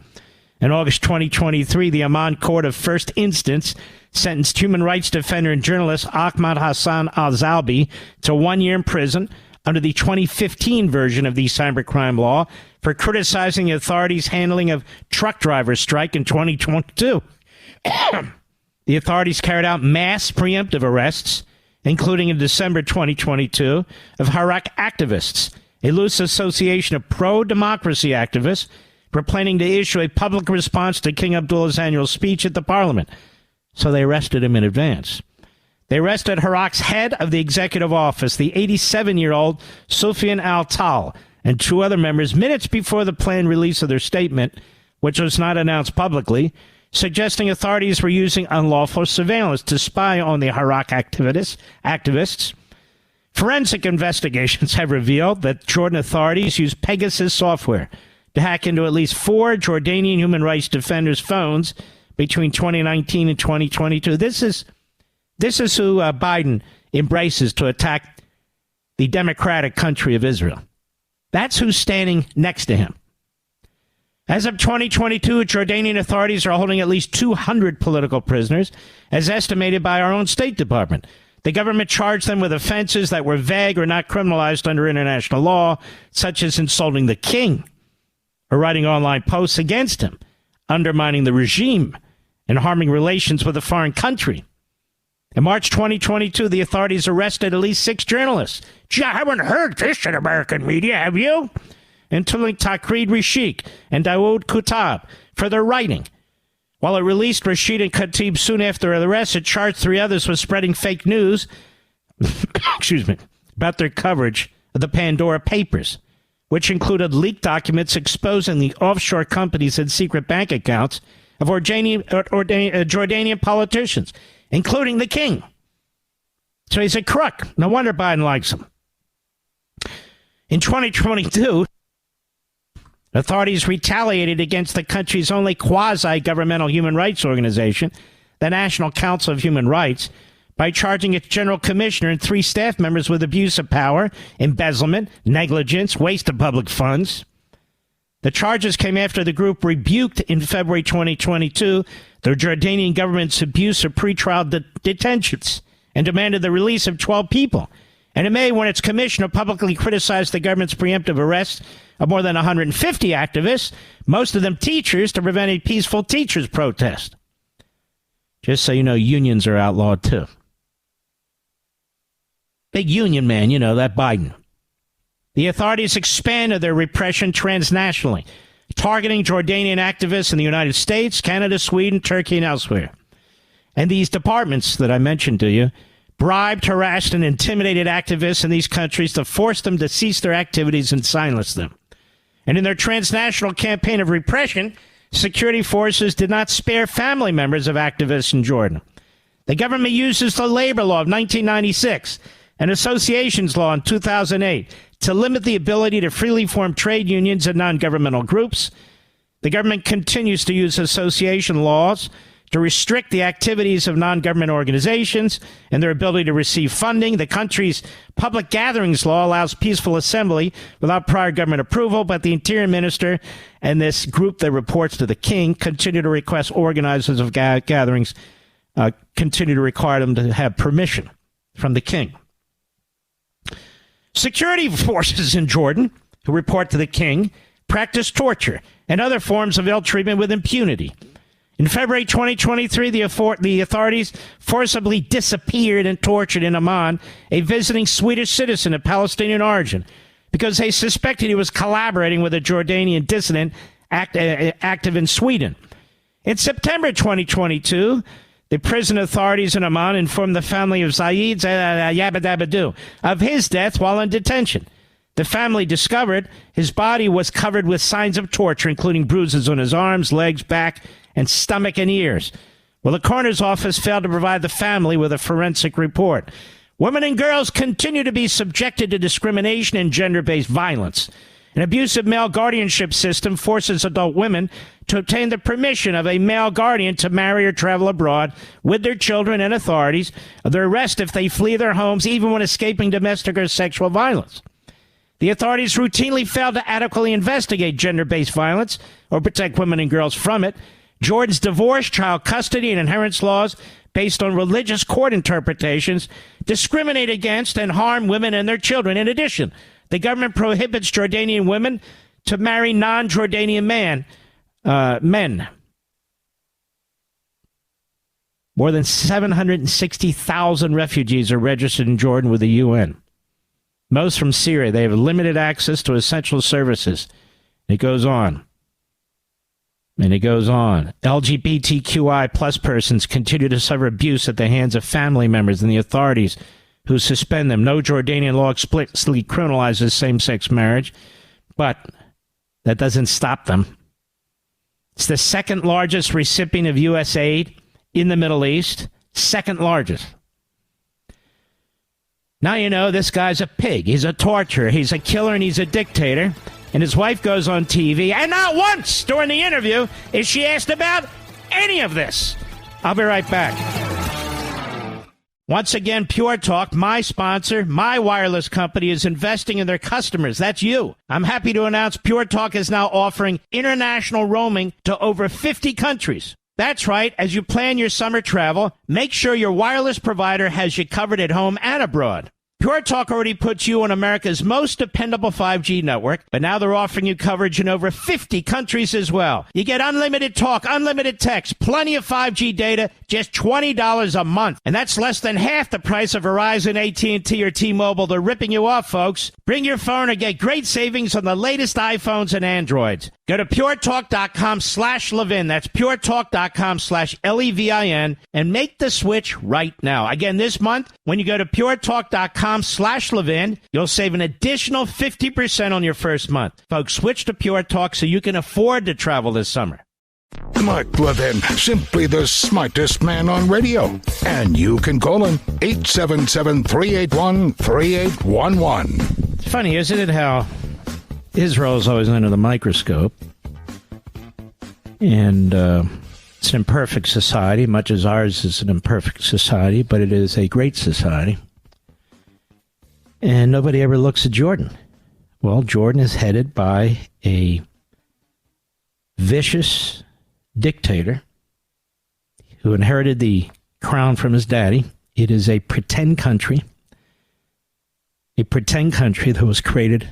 In August 2023, the Amman Court of First Instance sentenced human rights defender and journalist Ahmad Hassan al-Zalbi to 1 year in prison under the 2015 version of the cybercrime law for criticizing the authorities' handling of truck drivers' strike in 2022. The authorities carried out mass preemptive arrests, including in December 2022, of Harak activists, a loose association of pro-democracy activists, for planning to issue a public response to King Abdullah's annual speech at the parliament. So they arrested him in advance. They arrested Harak's head of the executive office, the 87-year-old Sufyan al-Tal, and 2 other members minutes before the planned release of their statement, which was not announced publicly, suggesting authorities were using unlawful surveillance to spy on the Harak activists. Forensic investigations have revealed that Jordan authorities used Pegasus software to hack into at least 4 Jordanian human rights defenders' phones between 2019 and 2022. This is who Biden embraces to attack the democratic country of Israel. That's who's standing next to him. As of 2022, Jordanian authorities are holding at least 200 political prisoners, as estimated by our own State Department. The government charged them with offenses that were vague or not criminalized under international law, such as insulting the king or writing online posts against him, undermining the regime, and harming relations with a foreign country. In March 2022, the authorities arrested at least 6 journalists. Gee, I haven't heard this in American media, have you? Including Takreed Rashid and Dawood Kutab for their writing. While it released Rashid and Khatib soon after their arrest, it charged 3 others with spreading fake news about their coverage of the Pandora Papers, which included leaked documents exposing the offshore companies and secret bank accounts of Jordanian politicians, including the king. So he's a crook. No wonder Biden likes him. In 2022, authorities retaliated against the country's only quasi-governmental human rights organization, the National Council of Human Rights, by charging its general commissioner and 3 staff members with abuse of power, embezzlement, negligence, waste of public funds. The charges came after the group rebuked in February 2022 the Jordanian government's abuse of pretrial detentions and demanded the release of 12 people. And in May, when its commissioner publicly criticized the government's preemptive arrests of more than 150 activists, most of them teachers, to prevent a peaceful teachers' protest. Just so you know, unions are outlawed too. Big union man, you know, that Biden. The authorities expanded their repression transnationally, targeting Jordanian activists in the United States, Canada, Sweden, Turkey, and elsewhere. And these departments that I mentioned to you bribed, harassed, and intimidated activists in these countries to force them to cease their activities and silence them. And in their transnational campaign of repression, security forces did not spare family members of activists in Jordan. The government uses the labor law of 1996 and associations law in 2008 to limit the ability to freely form trade unions and non-governmental groups. The government continues to use association laws to restrict the activities of non-government organizations and their ability to receive funding. The country's public gatherings law allows peaceful assembly without prior government approval, but the interior minister and this group that reports to the king continue to request organizers of gatherings continue to require them to have permission from the king. Security forces in Jordan, who report to the king, practice torture and other forms of ill treatment with impunity. In February 2023, the authorities forcibly disappeared and tortured in Amman a visiting Swedish citizen of Palestinian origin because they suspected he was collaborating with a Jordanian dissident active in Sweden. In September 2022, the prison authorities in Amman informed the family of Zaid Yabadabadu of his death while in detention. The family discovered his body was covered with signs of torture, including bruises on his arms, legs, back, and stomach and ears. Well, the coroner's office failed to provide the family with a forensic report. Women and girls continue to be subjected to discrimination and gender-based violence. An abusive male guardianship system forces adult women to obtain the permission of a male guardian to marry or travel abroad with their children, and authorities their arrest if they flee their homes, even when escaping domestic or sexual violence. The authorities routinely fail to adequately investigate gender-based violence or protect women and girls from it. Jordan's divorce, child custody, and inheritance laws, based on religious court interpretations, discriminate against and harm women and their children. In addition, the government prohibits Jordanian women to marry non-Jordanian men. More than 760,000 refugees are registered in Jordan with the UN. Most from Syria. They have limited access to essential services. It goes on. And it goes on. LGBTQI plus persons continue to suffer abuse at the hands of family members and the authorities who suspend them. No Jordanian law explicitly criminalizes same-sex marriage, but that doesn't stop them. It's the second largest recipient of U.S. aid in the Middle East. Second largest. Now you know this guy's a pig. He's a torturer. He's a killer, and he's a dictator. And his wife goes on TV, and not once during the interview is she asked about any of this. I'll be right back. Once again, Pure Talk, my sponsor, my wireless company, is investing in their customers. That's you. I'm happy to announce Pure Talk is now offering international roaming to over 50 countries. That's right. As you plan your summer travel, make sure your wireless provider has you covered at home and abroad. Pure Talk already puts you on America's most dependable 5G network, but now they're offering you coverage in over 50 countries as well. You get unlimited talk, unlimited text, plenty of 5G data, just $20 a month. And that's less than half the price of Verizon, AT&T, or T-Mobile. They're ripping you off, folks. Bring your phone and get great savings on the latest iPhones and Androids. Go to puretalk.com/Levin. That's puretalk.com/LEVIN and make the switch right now. Again, this month, when you go to puretalk.com/Levin, you'll save an additional 50% on your first month. Folks, switch to Pure Talk so you can afford to travel this summer. Mark Levin, simply the smartest man on radio. And you can call him 877-381-3811. It's funny, isn't it, how Israel's always under the microscope, and it's an imperfect society, much as ours is an imperfect society, but it is a great society. And nobody ever looks at Jordan. Well, Jordan is headed by a vicious dictator who inherited the crown from his daddy. It is a pretend country that was created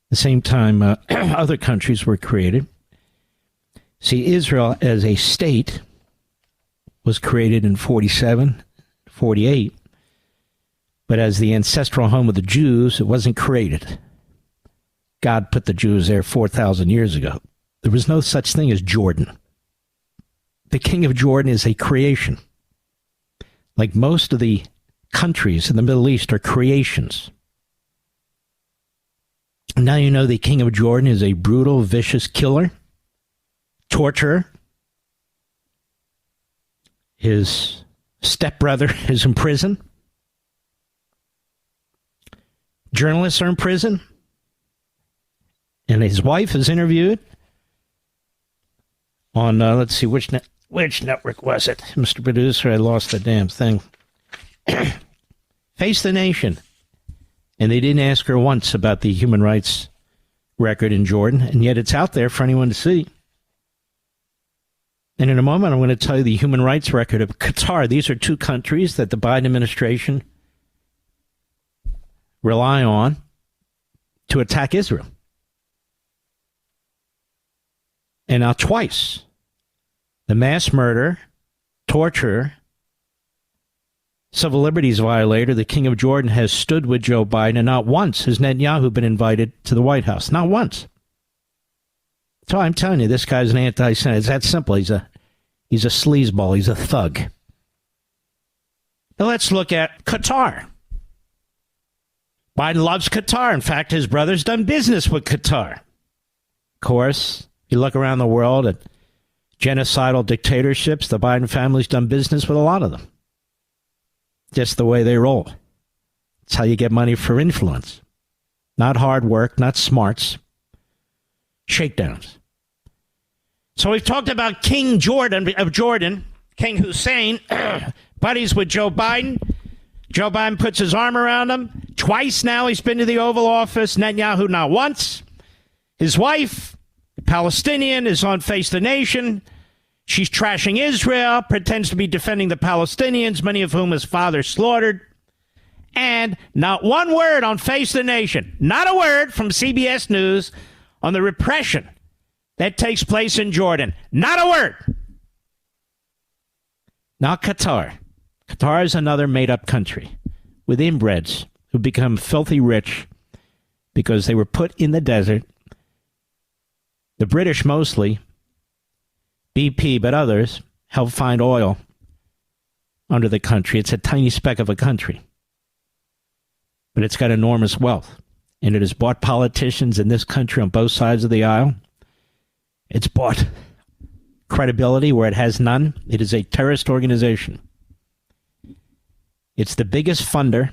the same time other countries were created. See, Israel as a state was created in 47, 48. But as the ancestral home of the Jews, it wasn't created. God put the Jews there 4,000 years ago. There was no such thing as Jordan. The King of Jordan is a creation. Like most of the countries in the Middle East are creations. Now you know the King of Jordan is a brutal, vicious killer, torturer. His stepbrother is in prison. Journalists are in prison. And his wife is interviewed on, let's see, which network was it? Mr. Producer, I lost the damn thing. Face the Nation. And they didn't ask her once about the human rights record in Jordan, and yet it's out there for anyone to see. And in a moment, I'm going to tell you the human rights record of Qatar. These are two countries that the Biden administration rely on to attack Israel. And now twice, the mass murder, torture, civil liberties violator, the King of Jordan, has stood with Joe Biden, and not once has Netanyahu been invited to the White House. Not once. So I'm telling you, this guy's an anti-Semite. It's that simple. He's a sleazeball. He's a thug. Now let's look at Qatar. Biden loves Qatar. In fact, his brother's done business with Qatar. Of course, you look around the world at genocidal dictatorships, the Biden family's done business with a lot of them. Just the way they roll. It's how you get money for influence. Not hard work, not smarts. Shakedowns. So we've talked about King of Jordan, King Hussein, buddies with Joe Biden. Joe Biden puts his arm around him. Twice now he's been to the Oval Office. Netanyahu not once. His wife, Palestinian, is on Face the Nation. She's trashing Israel, pretends to be defending the Palestinians, many of whom his father slaughtered. And not one word on Face the Nation, not a word from CBS News on the repression that takes place in Jordan. Not a word. Now Qatar. Qatar is another made-up country with inbreds who become filthy rich because they were put in the desert. The British mostly, BP, but others, help find oil under the country. It's a tiny speck of a country, but it's got enormous wealth, and it has bought politicians in this country on both sides of the aisle. It's bought credibility where it has none. It is a terrorist organization. It's the biggest funder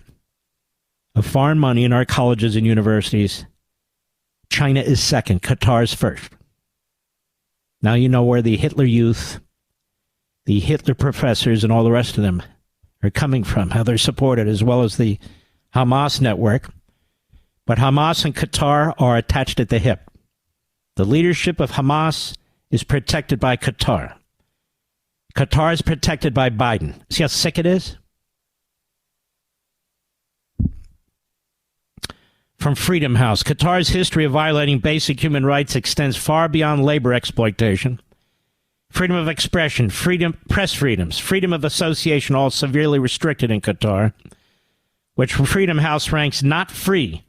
of foreign money in our colleges and universities. China is second. Qatar is first. Now you know where the Hitler Youth, the Hitler professors, and all the rest of them are coming from, how they're supported, as well as the Hamas network. But Hamas and Qatar are attached at the hip. The leadership of Hamas is protected by Qatar. Qatar is protected by Biden. See how sick it is? From Freedom House, Qatar's history of violating basic human rights extends far beyond labor exploitation. Freedom of expression, press freedoms, freedom of association, all severely restricted in Qatar, which Freedom House ranks not free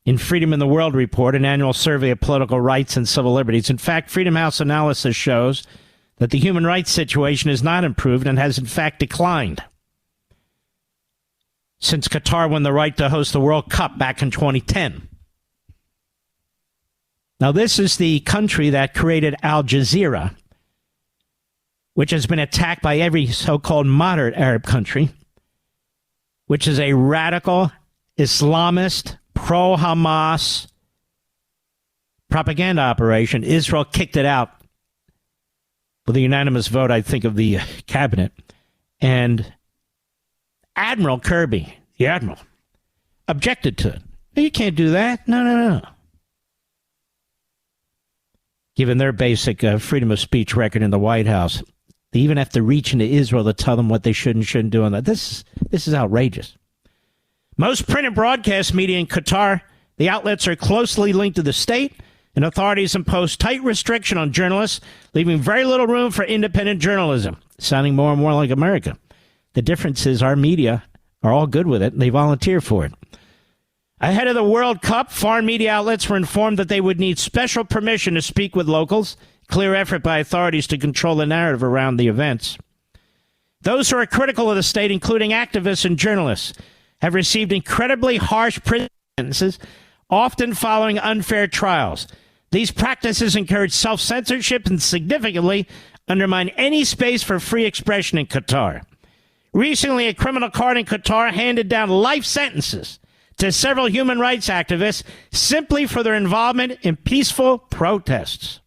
in Freedom in the World report, an annual survey of political rights and civil liberties. In fact, Freedom House analysis shows that the human rights situation is not improved and has in fact declined since Qatar won the right to host the World Cup back in 2010. Now, this is the country that created Al Jazeera, which has been attacked by every so-called moderate Arab country, which is a radical Islamist, pro-Hamas propaganda operation. Israel kicked it out with a unanimous vote, I think, of the cabinet. And Admiral Kirby, the admiral, objected to it. You can't do that. No. Given their basic freedom of speech record in the White House, they even have to reach into Israel to tell them what they should and shouldn't do on that. This is outrageous. Most print and broadcast media in Qatar, the outlets are closely linked to the state. and authorities impose tight restriction on journalists, leaving very little room for independent journalism, sounding more and more like America. The difference is our media are all good with it, and they volunteer for it. Ahead of the World Cup, foreign media outlets were informed that they would need special permission to speak with locals, clear effort by authorities to control the narrative around the events. Those who are critical of the state, including activists and journalists, have received incredibly harsh prison sentences, often following unfair trials. These practices encourage self-censorship and significantly undermine any space for free expression in Qatar. Recently, a criminal court in Qatar handed down life sentences to several human rights activists simply for their involvement in peaceful protests.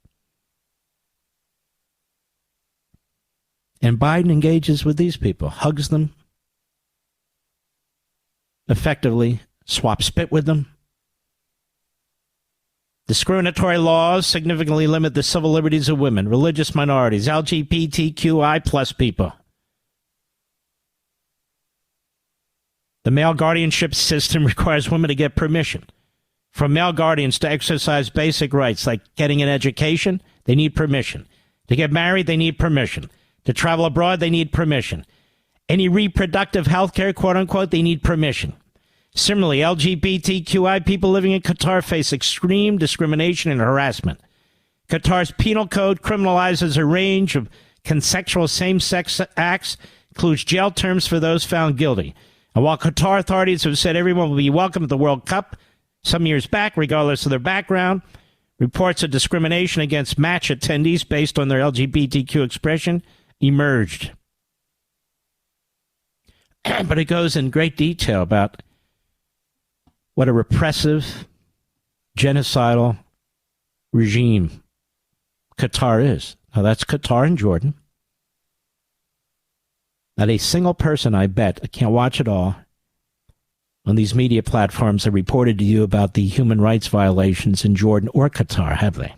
And Biden engages with these people, hugs them, effectively swaps spit with them. Discriminatory laws significantly limit the civil liberties of women, religious minorities, LGBTQI plus people. The male guardianship system requires women to get permission from male guardians to exercise basic rights like getting an education. They need permission. To get married, they need permission. To travel abroad, they need permission. Any reproductive health care, quote unquote, they need permission. Similarly, LGBTQI people living in Qatar face extreme discrimination and harassment. Qatar's penal code criminalizes a range of consensual same-sex acts, includes jail terms for those found guilty. And while Qatar authorities have said everyone will be welcome at the World Cup some years back, regardless of their background, reports of discrimination against match attendees based on their LGBTQ expression emerged. But it goes in great detail about what a repressive, genocidal regime Qatar is. Now, that's Qatar and Jordan. Not a single person, I bet, I can't watch it all, on these media platforms have reported to you about the human rights violations in Jordan or Qatar, have they?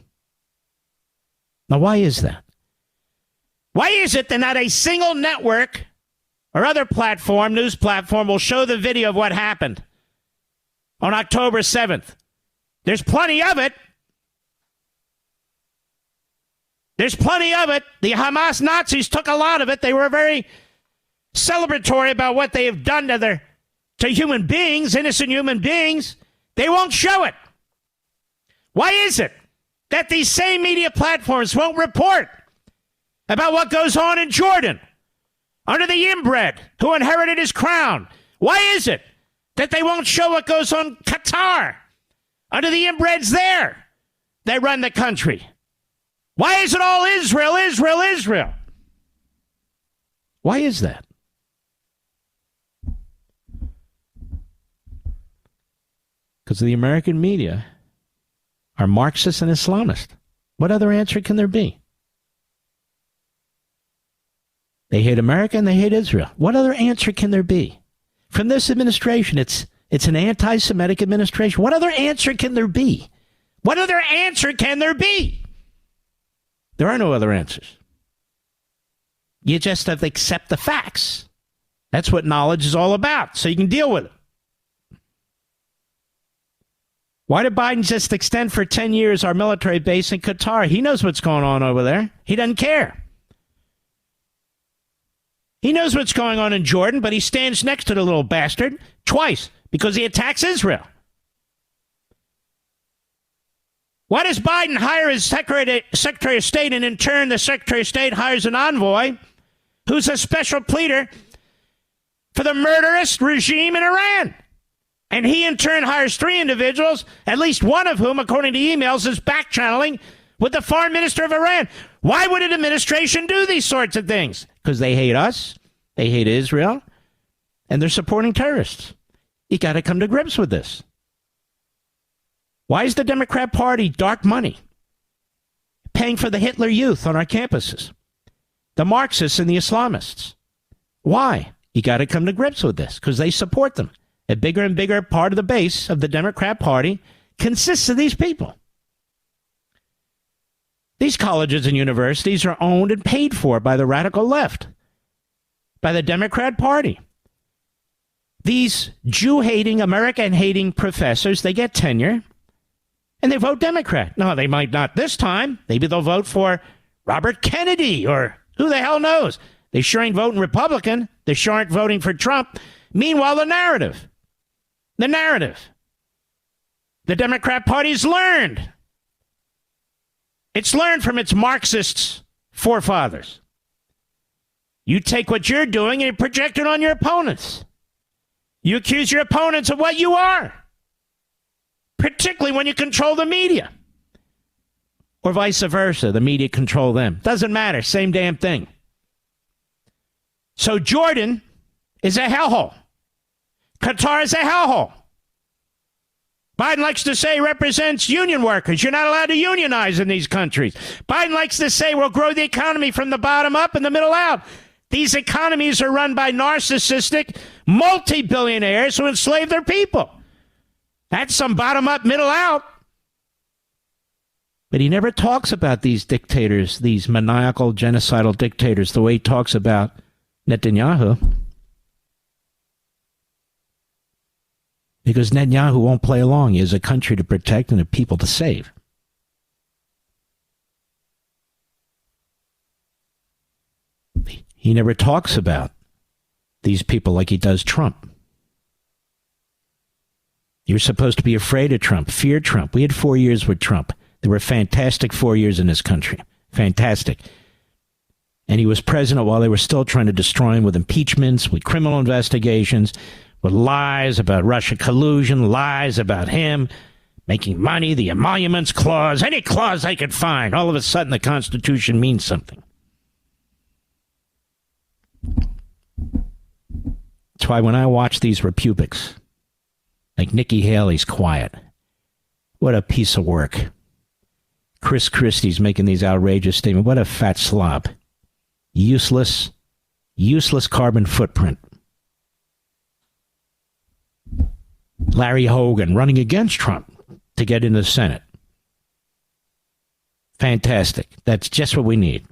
Now, why is that? Why is it that not a single network or other platform, news platform, will show the video of what happened on October 7th? There's plenty of it. There's plenty of it. The Hamas Nazis took a lot of it. They were very celebratory about what they have done to human beings, innocent human beings. They won't show it. Why is it that these same media platforms won't report about what goes on in Jordan under the inbred who inherited his crown? Why is it that they won't show what goes on in Qatar under the inbreds there that run the country? Why is it all Israel, Israel, Israel? Why is that? Because the American media are Marxist and Islamist. What other answer can there be? They hate America and they hate Israel. What other answer can there be? From this administration, it's an anti-Semitic administration. What other answer can there be? What other answer can there be? There are no other answers. You just have to accept the facts. That's what knowledge is all about, so you can deal with it. Why did Biden just extend for 10 years our military base in Qatar? He knows what's going on over there. He doesn't care. He knows what's going on in Jordan, but he stands next to the little bastard twice because he attacks Israel. Why does Biden hire his Secretary of State, and in turn the Secretary of State hires an envoy who's a special pleader for the murderous regime in Iran? And he in turn hires 3 individuals, at least one of whom, according to emails, is back-channeling with the foreign minister of Iran. Why would an administration do these sorts of things? Because they hate us, they hate Israel, and they're supporting terrorists. You got to come to grips with this. Why is the Democrat Party dark money paying for the Hitler Youth on our campuses, the Marxists and the Islamists? Why? You got to come to grips with this because they support them. A bigger and bigger part of the base of the Democrat Party consists of these people. These colleges and universities are owned and paid for by the radical left, by the Democrat Party. These Jew-hating, American-hating professors, they get tenure. And they vote Democrat. No, they might not this time. Maybe they'll vote for Robert Kennedy or who the hell knows. They sure ain't voting Republican. They sure aren't voting for Trump. Meanwhile, the narrative. The Democrat Party's learned. It's learned from its Marxist forefathers. You take what you're doing and you project it on your opponents. You accuse your opponents of what you are, particularly when you control the media. Or vice versa, the media control them. Doesn't matter, same damn thing. So Jordan is a hellhole. Qatar is a hellhole. Biden likes to say represents union workers. You're not allowed to unionize in these countries. Biden likes to say we'll grow the economy from the bottom up and the middle out. These economies are run by narcissistic multi-billionaires who enslave their people. That's some bottom up, middle out. But he never talks about these dictators, these maniacal, genocidal dictators, the way he talks about Netanyahu. Because Netanyahu won't play along. He has a country to protect and a people to save. He never talks about these people like he does Trump. You're supposed to be afraid of Trump, fear Trump. We had 4 years with Trump. They were fantastic 4 years in this country. Fantastic. And he was president while they were still trying to destroy him with impeachments, with criminal investigations, with lies about Russia collusion, lies about him making money, the emoluments clause, any clause they could find. All of a sudden, the Constitution means something. That's why when I watch these Republics, like Nikki Haley's quiet. What a piece of work. Chris Christie's making these outrageous statements. What a fat slob. Useless carbon footprint. Larry Hogan running against Trump to get in the Senate. Fantastic. That's just what we need.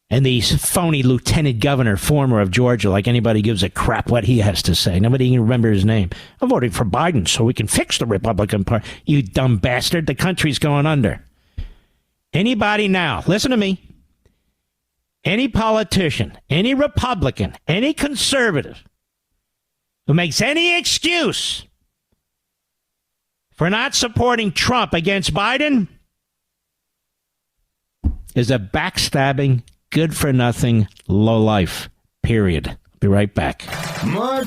And the phony lieutenant governor, former of Georgia, like anybody gives a crap what he has to say. Nobody can remember his name. I'm voting for Biden so we can fix the Republican Party. You dumb bastard. The country's going under. Anybody now, listen to me. Any politician, any Republican, any conservative who makes any excuse for not supporting Trump against Biden is a backstabbing, good-for-nothing lowlife, period. I'll be right back. Mark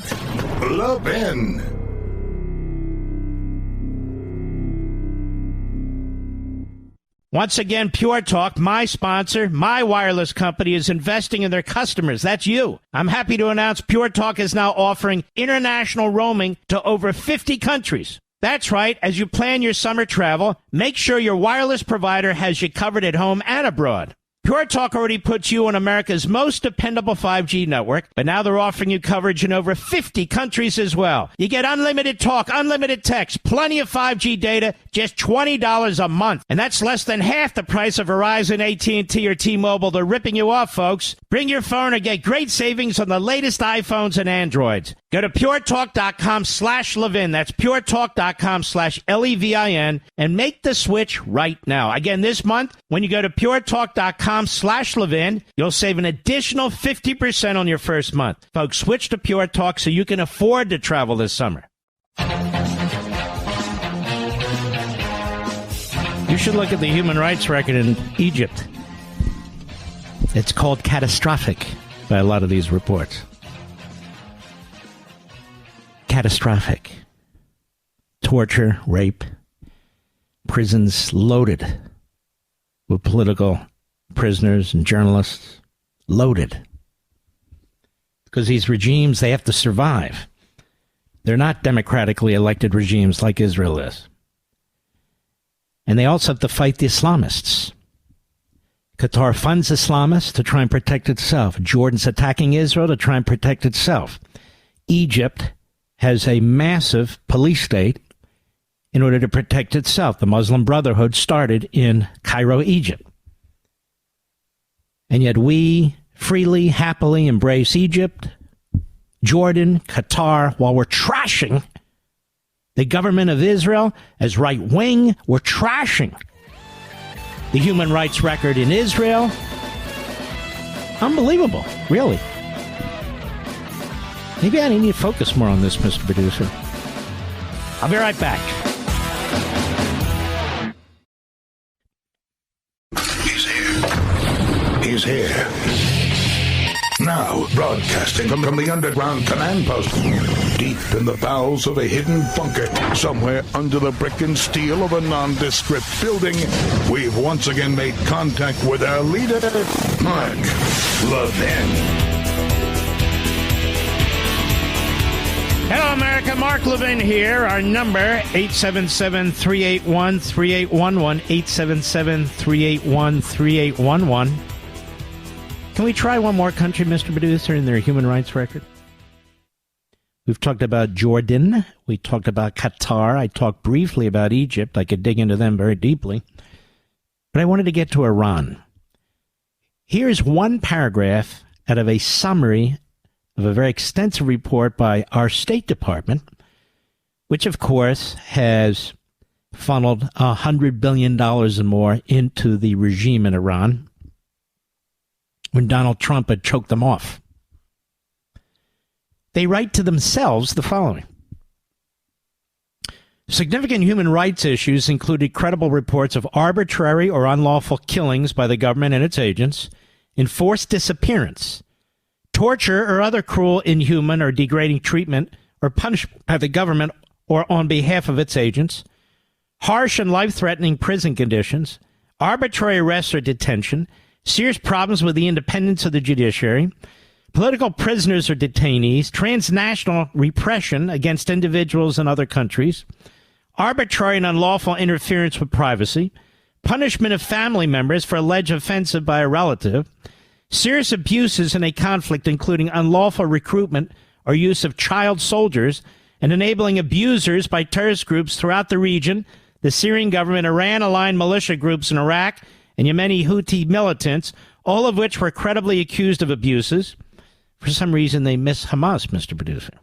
Levin. Once again, Pure Talk, my sponsor, my wireless company, is investing in their customers. That's you. I'm happy to announce Pure Talk is now offering international roaming to over 50 countries. That's right. As you plan your summer travel, make sure your wireless provider has you covered at home and abroad. Pure Talk already puts you on America's most dependable 5G network, but now they're offering you coverage in over 50 countries as well. You get unlimited talk, unlimited text, plenty of 5G data, just $20 a month. And that's less than half the price of Verizon, AT&T, or T-Mobile. They're ripping you off, folks. Bring your phone and get great savings on the latest iPhones and Androids. Go to puretalk.com/Levin. That's puretalk.com/Levin and make the switch right now. Again, this month, when you go to puretalk.com/Levin, you'll save an additional 50% on your first month. Folks, switch to Pure Talk so you can afford to travel this summer. You should look at the human rights record in Egypt. It's called catastrophic by a lot of these reports. Catastrophic. Torture, rape, prisons loaded with political prisoners and journalists. Loaded. Because these regimes, they have to survive. They're not democratically elected regimes like Israel is. And they also have to fight the Islamists. Qatar funds Islamists to try and protect itself. Jordan's attacking Israel to try and protect itself. Egypt has a massive police state in order to protect itself. The Muslim Brotherhood started in Cairo, Egypt. And yet we freely, happily embrace Egypt, Jordan, Qatar, while we're trashing the government of Israel as right-wing. We're trashing the human rights record in Israel. Unbelievable, really. Maybe I need to focus more on this, Mr. Producer. I'll be right back. He's here. Now, broadcasting from the underground command post, deep in the bowels of a hidden bunker, somewhere under the brick and steel of a nondescript building, we've once again made contact with our leader, Mark Levin. Hello, America. Mark Levin here. Our number, 877-381-3811, 877-381-3811. Can we try one more country, Mr. Producer, in their human rights record? We've talked about Jordan. We talked about Qatar. I talked briefly about Egypt. I could dig into them very deeply. But I wanted to get to Iran. Here's one paragraph out of a summary of a very extensive report by our State Department, which, of course, has funneled $100 billion and more into the regime in Iran when Donald Trump had choked them off. They write to themselves the following. Significant human rights issues included credible reports of arbitrary or unlawful killings by the government and its agents, enforced disappearance, torture or other cruel, inhuman, or degrading treatment or punishment by the government or on behalf of its agents, harsh and life-threatening prison conditions, arbitrary arrests or detention, serious problems with the independence of the judiciary, political prisoners or detainees, transnational repression against individuals in other countries, arbitrary and unlawful interference with privacy, punishment of family members for alleged offense by a relative, serious abuses in a conflict, including unlawful recruitment or use of child soldiers and enabling abusers by terrorist groups throughout the region, the Syrian government, Iran-aligned militia groups in Iraq, and Yemeni Houthi militants, all of which were credibly accused of abuses. For some reason, they miss Hamas, Mr. Producer.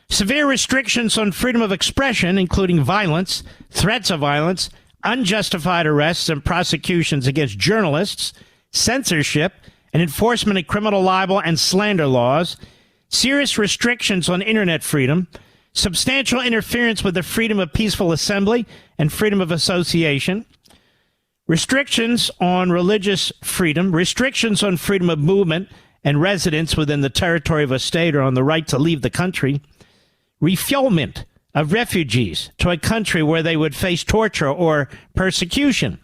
Severe restrictions on freedom of expression, including violence, threats of violence, unjustified arrests and prosecutions against journalists, censorship, and enforcement of criminal libel and slander laws, serious restrictions on internet freedom, substantial interference with the freedom of peaceful assembly and freedom of association, restrictions on religious freedom, restrictions on freedom of movement and residence within the territory of a state or on the right to leave the country, refuelment of refugees to a country where they would face torture or persecution,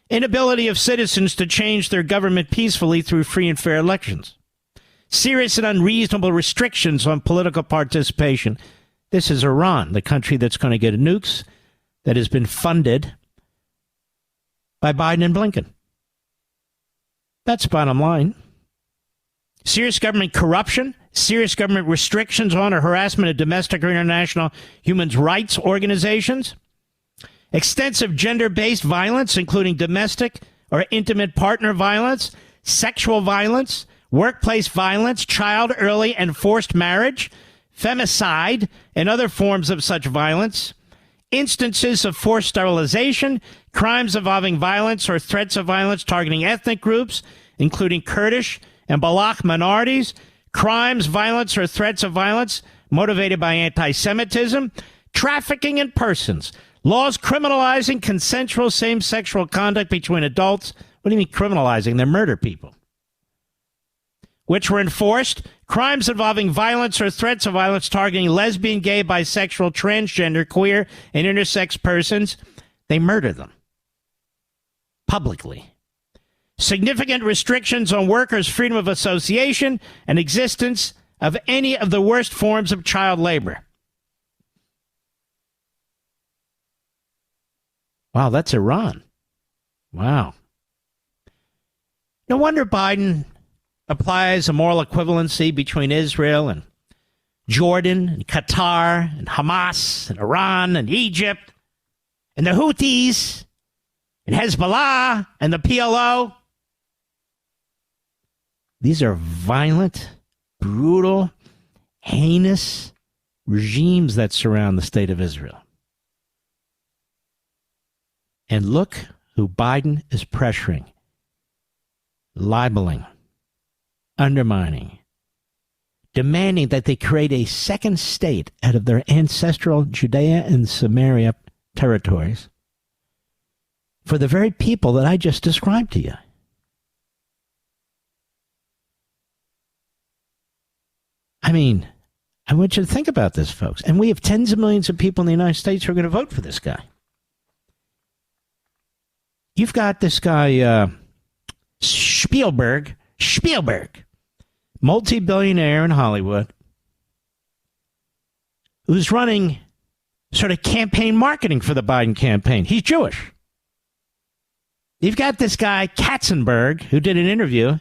inability of citizens to change their government peacefully through free and fair elections, serious and unreasonable restrictions on political participation. This is Iran, the country that's going to get nukes, that has been funded by Biden and Blinken. That's bottom line. Serious government corruption, serious government restrictions on or harassment of domestic or international human rights organizations, extensive gender-based violence, including domestic or intimate partner violence, sexual violence, workplace violence, child, early, and forced marriage, femicide, and other forms of such violence, instances of forced sterilization, crimes involving violence or threats of violence targeting ethnic groups, including Kurdish and Baloch minorities, crimes, violence, or threats of violence motivated by anti-Semitism, trafficking in persons, laws criminalizing consensual same-sexual conduct between adults. What do you mean criminalizing? They murder people. Which were enforced, crimes involving violence or threats of violence targeting lesbian, gay, bisexual, transgender, queer, and intersex persons. They murder them publicly. Significant restrictions on workers' freedom of association and existence of any of the worst forms of child labor. Wow, that's Iran. Wow. No wonder Biden applies a moral equivalency between Israel and Jordan and Qatar and Hamas and Iran and Egypt and the Houthis and Hezbollah and the PLO. These are violent, brutal, heinous regimes that surround the state of Israel. And look who Biden is pressuring, libeling, undermining, demanding that they create a second state out of their ancestral Judea and Samaria territories for the very people that I just described to you. I mean, I want you to think about this, folks. And we have tens of millions of people in the United States who are going to vote for this guy. You've got this guy, Spielberg, multi-billionaire in Hollywood, who's running sort of campaign marketing for the Biden campaign. He's Jewish. You've got this guy, Katzenberg, who did an interview,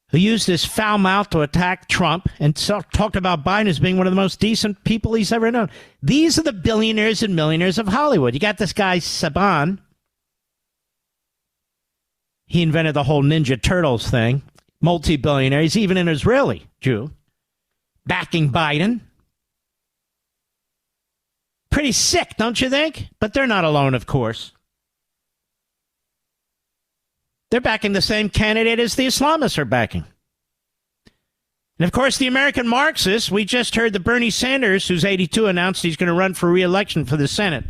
who used his foul mouth to attack Trump and talked about Biden as being one of the most decent people he's ever known. These are the billionaires and millionaires of Hollywood. You got this guy, Saban. He invented the whole Ninja Turtles thing. Multi-billionaire. He's even an Israeli Jew. Backing Biden. Pretty sick, don't you think? But they're not alone, of course. They're backing the same candidate as the Islamists are backing. And, of course, the American Marxists, we just heard that Bernie Sanders, who's 82, announced he's going to run for re-election for the Senate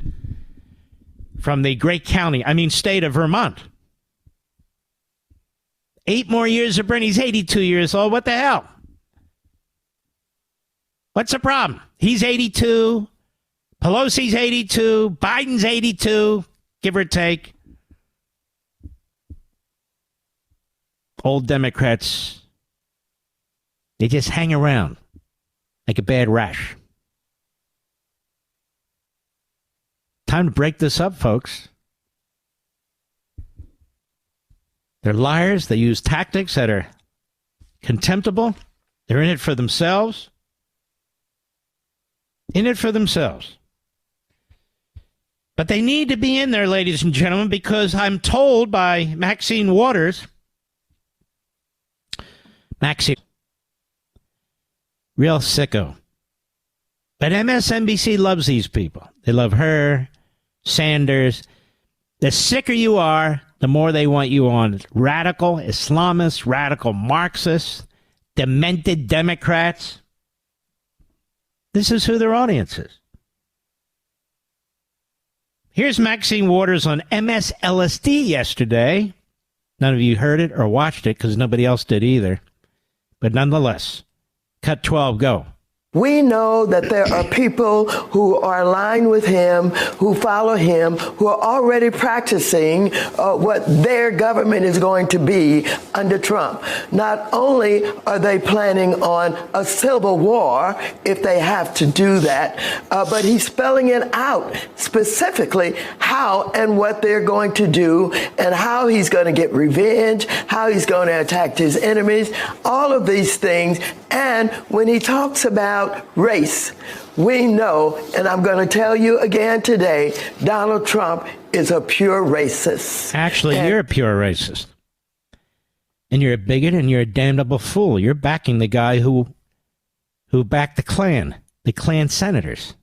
from the great state of Vermont. 8 more years of Bernie's 82 years old. What the hell? What's the problem? He's 82. Pelosi's 82. Biden's 82, give or take. Old Democrats, they just hang around like a bad rash. Time to break this up, folks. They're liars. They use tactics that are contemptible. They're in it for themselves. In it for themselves. But they need to be in there, ladies and gentlemen, because I'm told by Maxine Waters, real sicko. But MSNBC loves these people. They love her, Sanders. The sicker you are, the more they want you on. Radical Islamists, radical Marxists, demented Democrats. This is who their audience is. Here's Maxine Waters on MSLSD yesterday. None of you heard it or watched it because nobody else did either. But nonetheless, cut 12, go. We know that there are people who are aligned with him, who follow him, who are already practicing what their government is going to be under Trump. Not only are they planning on a civil war if they have to do that, but he's spelling it out specifically how and what they're going to do and how he's going to get revenge, how he's going to attack his enemies, all of these things. And when he talks about race, we know, and I'm going to tell you again today, Donald Trump is a pure racist. Actually, you're a pure racist. And you're a bigot and you're a damnable fool. You're backing the guy who backed the Klan senators.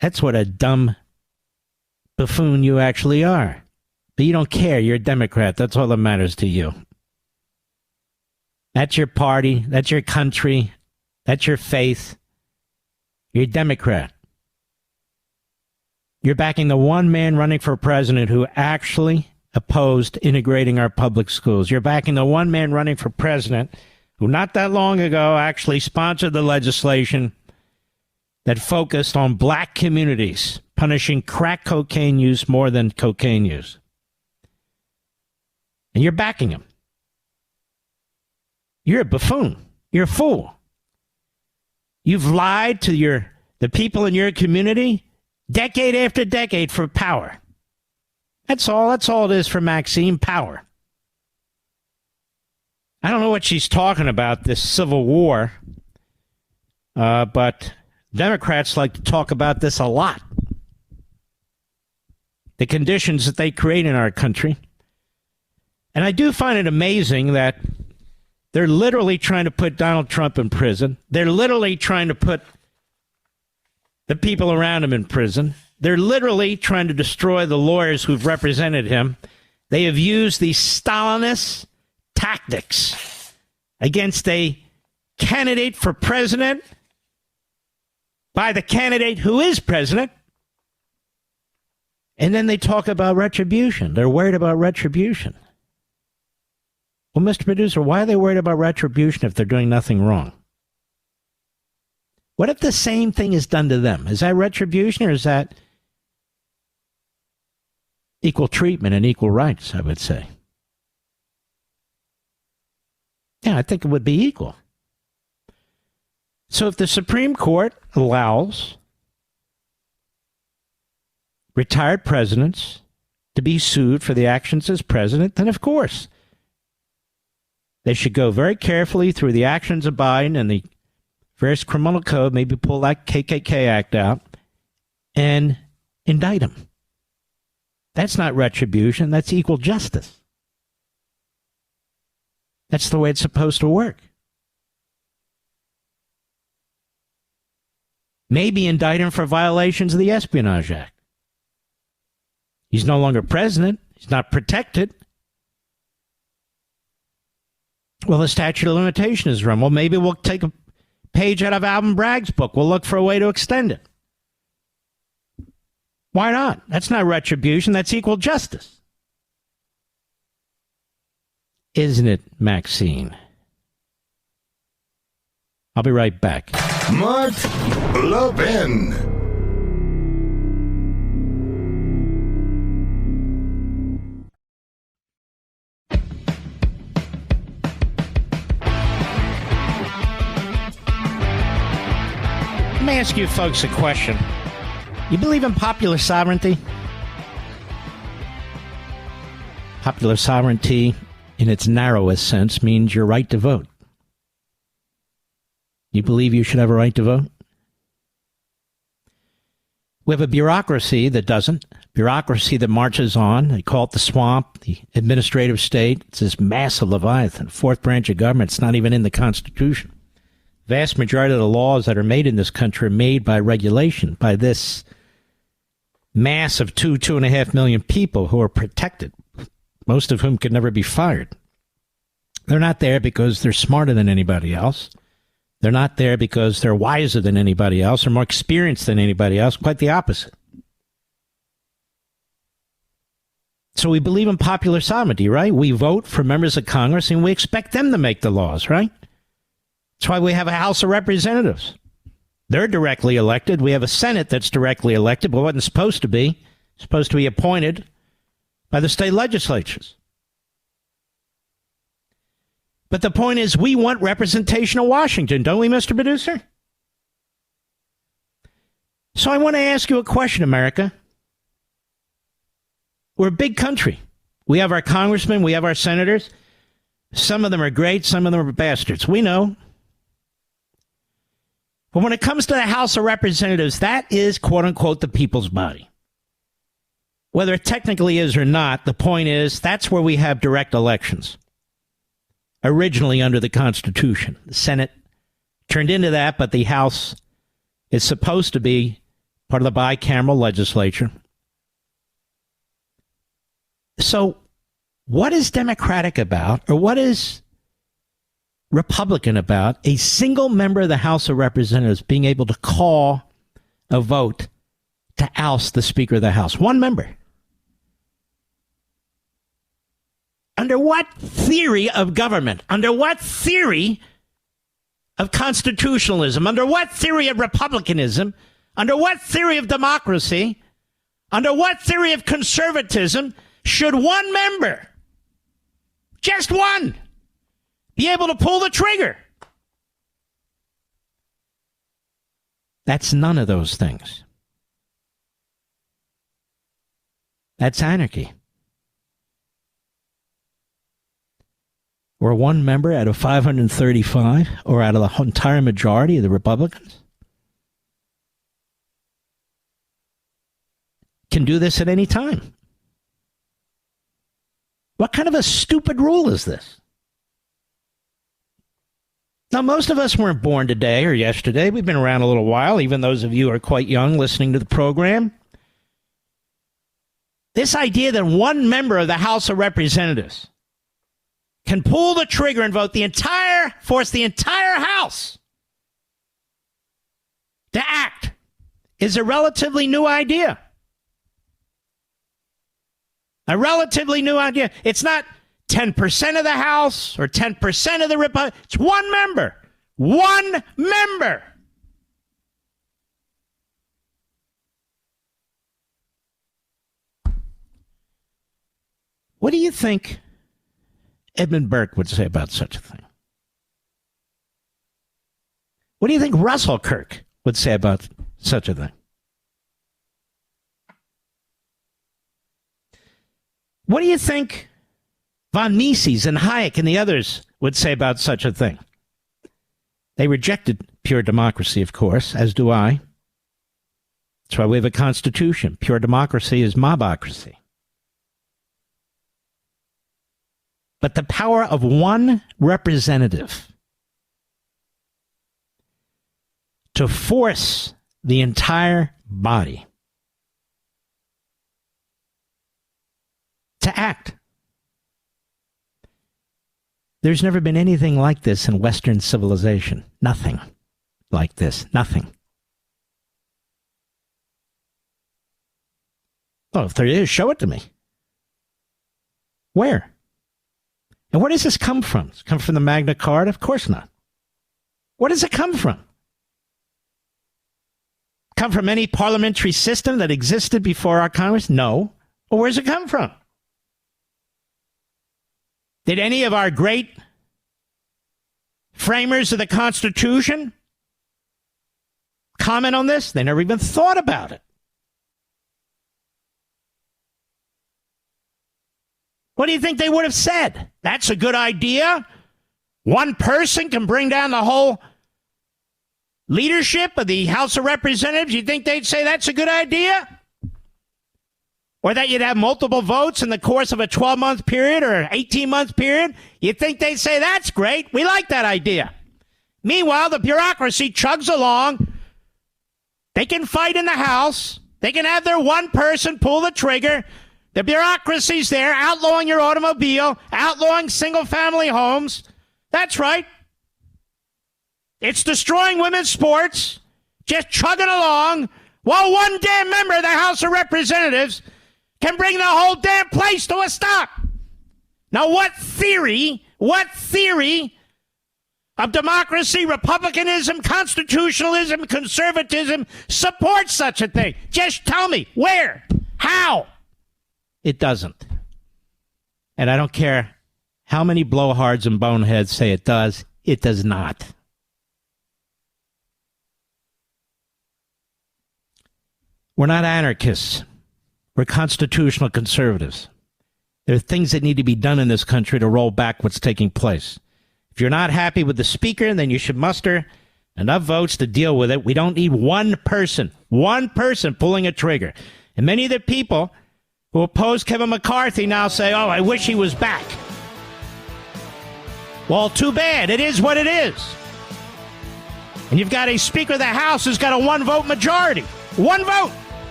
That's what a dumb buffoon you actually are. But you don't care. You're a Democrat. That's all that matters to you. That's your party. That's your country. That's your faith. You're a Democrat. You're backing the one man running for president who actually opposed integrating our public schools. You're backing the one man running for president who not that long ago actually sponsored the legislation that focused on black communities, punishing crack cocaine use more than cocaine use. And you're backing him. You're a buffoon. You're a fool. You've lied to the people in your community decade after decade for power. That's all it is for Maxine, power. I don't know what she's talking about, this civil war, but Democrats like to talk about this a lot. The conditions that they create in our country. And I do find it amazing that They're literally trying to put Donald Trump in prison. They're literally trying to put the people around him in prison. They're literally trying to destroy the lawyers who've represented him. They have used these Stalinist tactics against a candidate for president by the candidate who is president. And then they talk about retribution. They're worried about retribution. Well, Mr. Producer, why are they worried about retribution if they're doing nothing wrong? What if the same thing is done to them? Is that retribution, or is that equal treatment and equal rights, I would say? Yeah, I think it would be equal. So if the Supreme Court allows retired presidents to be sued for the actions as president, then of course they should go very carefully through the actions of Biden and the various criminal code, maybe pull that KKK Act out and indict him. That's not retribution. That's equal justice. That's the way it's supposed to work. Maybe indict him for violations of the Espionage Act. He's no longer president. He's not protected. Well, the statute of limitation is run. Well, maybe we'll take a page out of Alvin Bragg's book. We'll look for a way to extend it. Why not? That's not retribution. That's equal justice. Isn't it, Maxine? I'll be right back. Mark Levin. Let me ask you folks a question. You believe in popular sovereignty? Popular sovereignty, in its narrowest sense, means your right to vote. You believe you should have a right to vote? We have a bureaucracy that doesn't. Bureaucracy that marches on. They call it the swamp, the administrative state. It's this massive leviathan, fourth branch of government. It's not even in the Constitution. Vast majority of the laws that are made in this country are made by regulation, by this mass of 2.5 million people who are protected, most of whom could never be fired. They're not there because they're smarter than anybody else. They're not there because they're wiser than anybody else or more experienced than anybody else. Quite the opposite. So we believe in popular sovereignty, right? We vote for members of Congress and we expect them to make the laws, right? That's why we have a House of Representatives. They're directly elected. We have a Senate that's directly elected, but wasn't supposed to be. It's supposed to be appointed by the state legislatures. But the point is, we want representation in Washington, don't we, Mr. Producer? So I want to ask you a question, America. We're a big country. We have our congressmen, we have our senators. Some of them are great, some of them are bastards. We know. But when it comes to the House of Representatives, that is, quote unquote, the people's body. Whether it technically is or not, the point is that's where we have direct elections. Originally under the Constitution. The Senate turned into that, but the House is supposed to be part of the bicameral legislature. So what is democratic about, or what is Republican about, a single member of the House of Representatives being able to call a vote to oust the Speaker of the House? One member. Under what theory of government? Under what theory of constitutionalism? Under what theory of republicanism? Under what theory of democracy? Under what theory of conservatism should one member, just one, be able to pull the trigger? That's none of those things. That's anarchy. Or one member out of 535, or out of the entire majority of the Republicans, can do this at any time. What kind of a stupid rule is this? Now, most of us weren't born today or yesterday. We've been around a little while, even those of you who are quite young listening to the program. This idea that one member of the House of Representatives can pull the trigger and force the entire House to act is a relatively new idea. A relatively new idea. It's not 10% of the House or 10% of the Republic. It's one member. One member. What do you think Edmund Burke would say about such a thing? What do you think Russell Kirk would say about such a thing? What do you think von Mises and Hayek and the others would say about such a thing? They rejected pure democracy, of course, as do I. That's why we have a constitution. Pure democracy is mobocracy. But the power of one representative to force the entire body to act. There's never been anything like this in Western civilization. Nothing like this. Nothing. Well, if there is, show it to me. Where? And where does this come from? Does it come from the Magna Carta? Of course not. Where does it come from? Come from any parliamentary system that existed before our Congress? No. Well, where does it come from? Did any of our great framers of the Constitution comment on this? They never even thought about it. What do you think they would have said? That's a good idea. One person can bring down the whole leadership of the House of Representatives. You think they'd say that's a good idea? Or that you'd have multiple votes in the course of a 12-month period or an 18-month period? You think they'd say that's great? We like that idea. Meanwhile, the bureaucracy chugs along. They can fight in the House. They can have their one person pull the trigger. The bureaucracy's there, outlawing your automobile, outlawing single-family homes. That's right. It's destroying women's sports, just chugging along, while one damn member of the House of Representatives can bring the whole damn place to a stop. Now, what theory of democracy, republicanism, constitutionalism, conservatism supports such a thing? Just tell me. Where? How? It doesn't. And I don't care how many blowhards and boneheads say it does. It does not. We're not anarchists. We're constitutional conservatives. There are things that need to be done in this country to roll back what's taking place. If you're not happy with the speaker, then you should muster enough votes to deal with it. We don't need one person pulling a trigger. And many of the people who oppose Kevin McCarthy now say, oh, I wish he was back. Well, too bad. It is what it is. And you've got a Speaker of the House who's got a one-vote majority. One vote.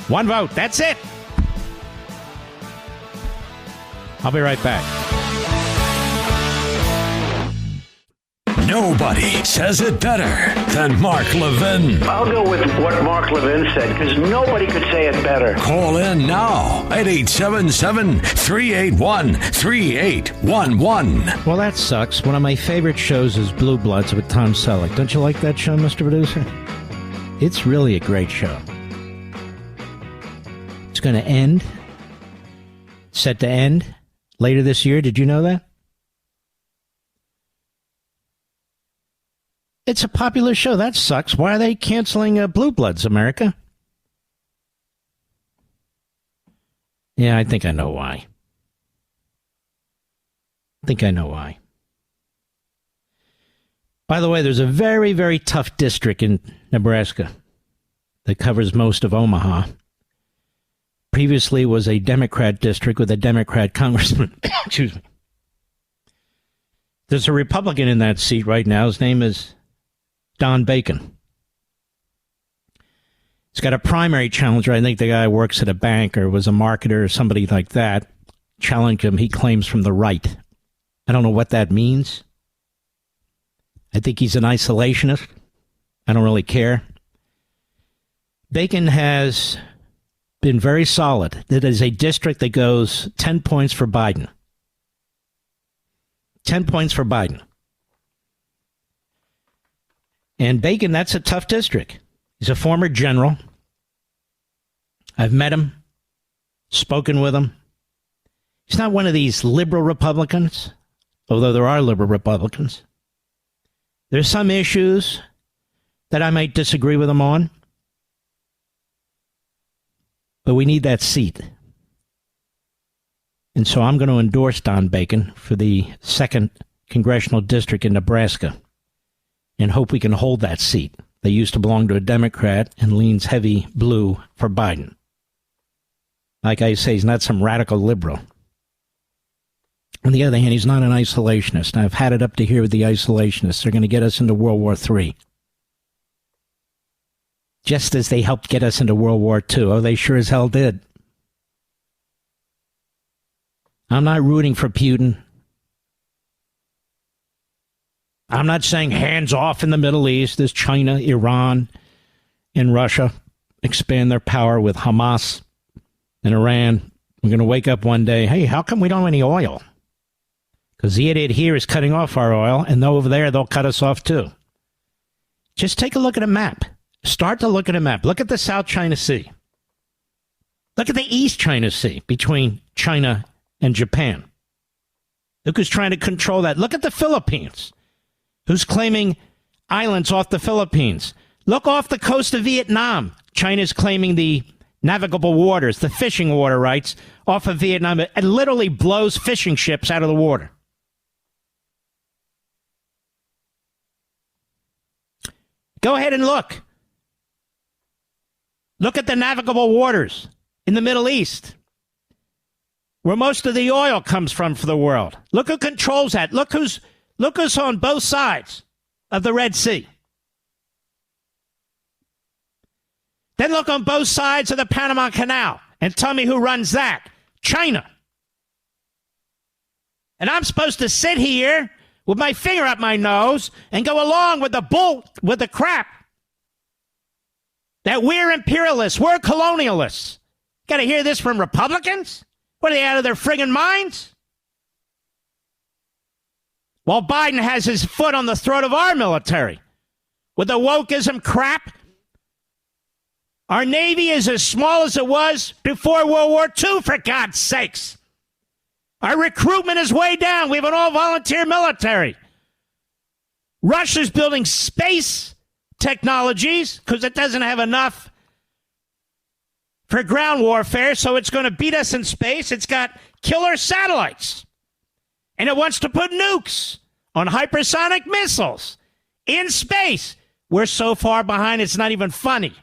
One vote. That's it. I'll be right back. Nobody says it better than Mark Levin. I'll go with what Mark Levin said, because nobody could say it better. Call in now at 877-381-3811. Well, that sucks. One of my favorite shows is Blue Bloods with Tom Selleck. Don't you like that show, Mr. Producer? It's really a great show. It's going to end. Set to end later this year. Did you know that? It's a popular show. That sucks. Why are they canceling Blue Bloods, America? Yeah, I think I know why. By the way, there's a very, very tough district in Nebraska that covers most of Omaha. Previously was a Democrat district with a Democrat congressman. Excuse me. There's a Republican in that seat right now. His name is Don Bacon. He's got a primary challenger. I think the guy works at a bank or was a marketer or somebody like that. Challenged him, he claims, from the right. I don't know what that means. I think he's an isolationist. I don't really care. Bacon has been very solid. It is a district that goes 10 points for Biden. 10 points for Biden. And Bacon, that's a tough district. He's a former general. I've met him, spoken with him. He's not one of these liberal Republicans, although there are liberal Republicans. There's some issues that I might disagree with him on, but we need that seat. And so I'm going to endorse Don Bacon for the 2nd Congressional District in Nebraska and hope we can hold that seat. They used to belong to a Democrat and leans heavy blue for Biden. Like I say, he's not some radical liberal. On the other hand, he's not an isolationist. I've had it up to here with the isolationists. They're going to get us into World War III. Just as they helped get us into World War II. Oh, they sure as hell did. I'm not rooting for Putin. I'm not saying hands off in the Middle East as China, Iran, and Russia expand their power with Hamas and Iran. We're going to wake up one day, hey, how come we don't have any oil? Because the idiot here is cutting off our oil, and over there they'll cut us off too. Just take a look at a map. Start to look at a map. Look at the South China Sea. Look at the East China Sea between China and Japan. Look who's trying to control that. Look at the Philippines. Who's claiming islands off the Philippines? Look off the coast of Vietnam. China's claiming the navigable waters, the fishing water rights off of Vietnam. It literally blows fishing ships out of the water. Go ahead and look. Look at the navigable waters in the Middle East, where most of the oil comes from for the world. Look who controls that. Look who's on both sides of the Red Sea. Then look on both sides of the Panama Canal and tell me who runs that. China. And I'm supposed to sit here with my finger up my nose and go along with the crap that we're imperialists, we're colonialists. Got to hear this from Republicans? What, are they out of their friggin' minds? While Biden has his foot on the throat of our military with the wokeism crap. Our Navy is as small as it was before World War II, for God's sakes. Our recruitment is way down. We have an all-volunteer military. Russia's building space technologies because it doesn't have enough for ground warfare, so it's going to beat us in space. It's got killer satellites. And it wants to put nukes on hypersonic missiles in space. We're so far behind, it's not even funny.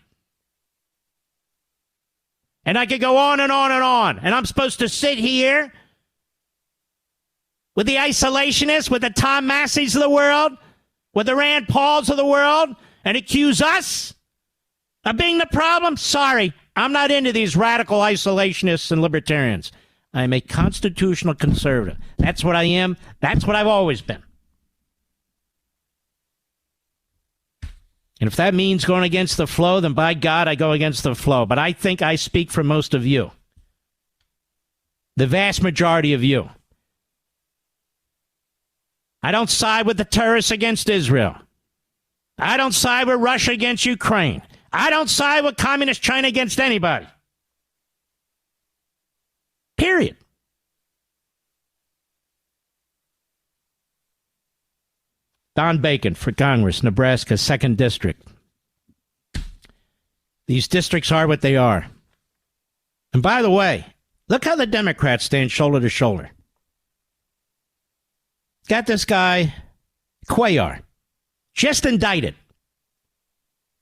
And I could go on and on and on. And I'm supposed to sit here with the isolationists, with the Tom Masseys of the world, with the Rand Pauls of the world, and accuse us of being the problem? Sorry, I'm not into these radical isolationists and libertarians. I'm a constitutional conservative. That's what I am. That's what I've always been. And if that means going against the flow, then by God, I go against the flow. But I think I speak for most of you. The vast majority of you. I don't side with the terrorists against Israel. I don't side with Russia against Ukraine. I don't side with communist China against anybody. Period. Don Bacon for Congress, Nebraska, 2nd District. These districts are what they are. And by the way, look how the Democrats stand shoulder to shoulder. Got this guy, Cuellar, just indicted.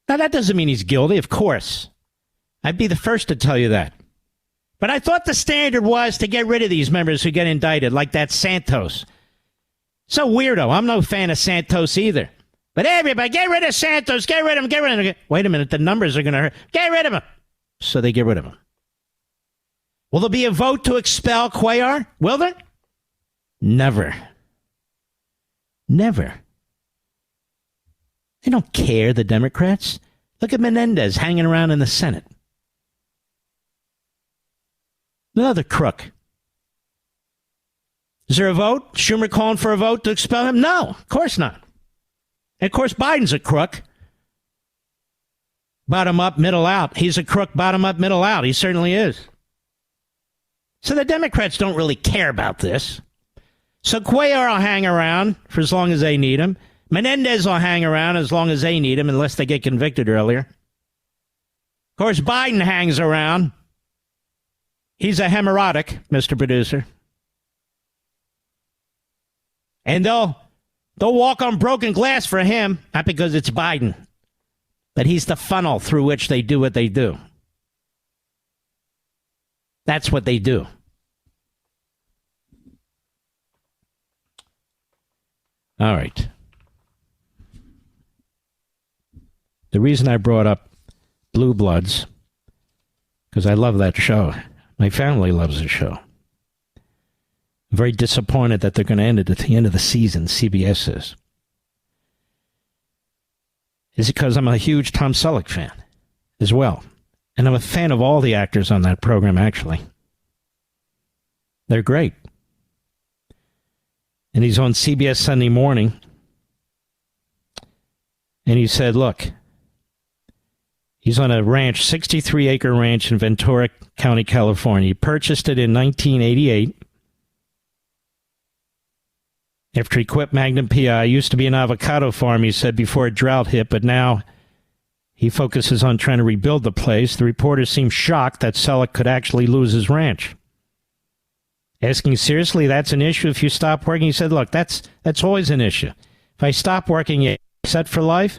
Now, that doesn't mean he's guilty, of course. I'd be the first to tell you that. But I thought the standard was to get rid of these members who get indicted, like that Santos. So weirdo. I'm no fan of Santos either. But everybody, get rid of Santos. Get rid of him. Get rid of him. Wait a minute. The numbers are going to hurt. Get rid of him. So they get rid of him. Will there be a vote to expel Cuellar? Will there? Never. Never. They don't care, the Democrats. Look at Menendez hanging around in the Senate. Another crook. Is there a vote? Schumer calling for a vote to expel him? No, of course not. And of course, Biden's a crook. Bottom up, middle out. He's a crook, bottom up, middle out. He certainly is. So the Democrats don't really care about this. So Cuellar will hang around for as long as they need him. Menendez will hang around as long as they need him, unless they get convicted earlier. Of course, Biden hangs around. He's a hemorrhotic, Mr. Producer. And they'll walk on broken glass for him, not because it's Biden, but he's the funnel through which they do what they do. That's what they do. All right. The reason I brought up Blue Bloods, because I love that show. My family loves the show. I'm very disappointed that they're going to end it at the end of the season, CBS is. Is it because I'm a huge Tom Selleck fan as well. And I'm a fan of all the actors on that program, actually. They're great. And he's on CBS Sunday Morning. And he said, look, he's on a ranch, 63-acre ranch in Ventura County, California. He purchased it in 1988. After he quit Magnum PI, used to be an avocado farm, he said, before a drought hit, but now he focuses on trying to rebuild the place. The reporters seemed shocked that Selleck could actually lose his ranch. Asking, seriously, that's an issue if you stop working? He said, look, that's always an issue. If I stop working, you're set for life?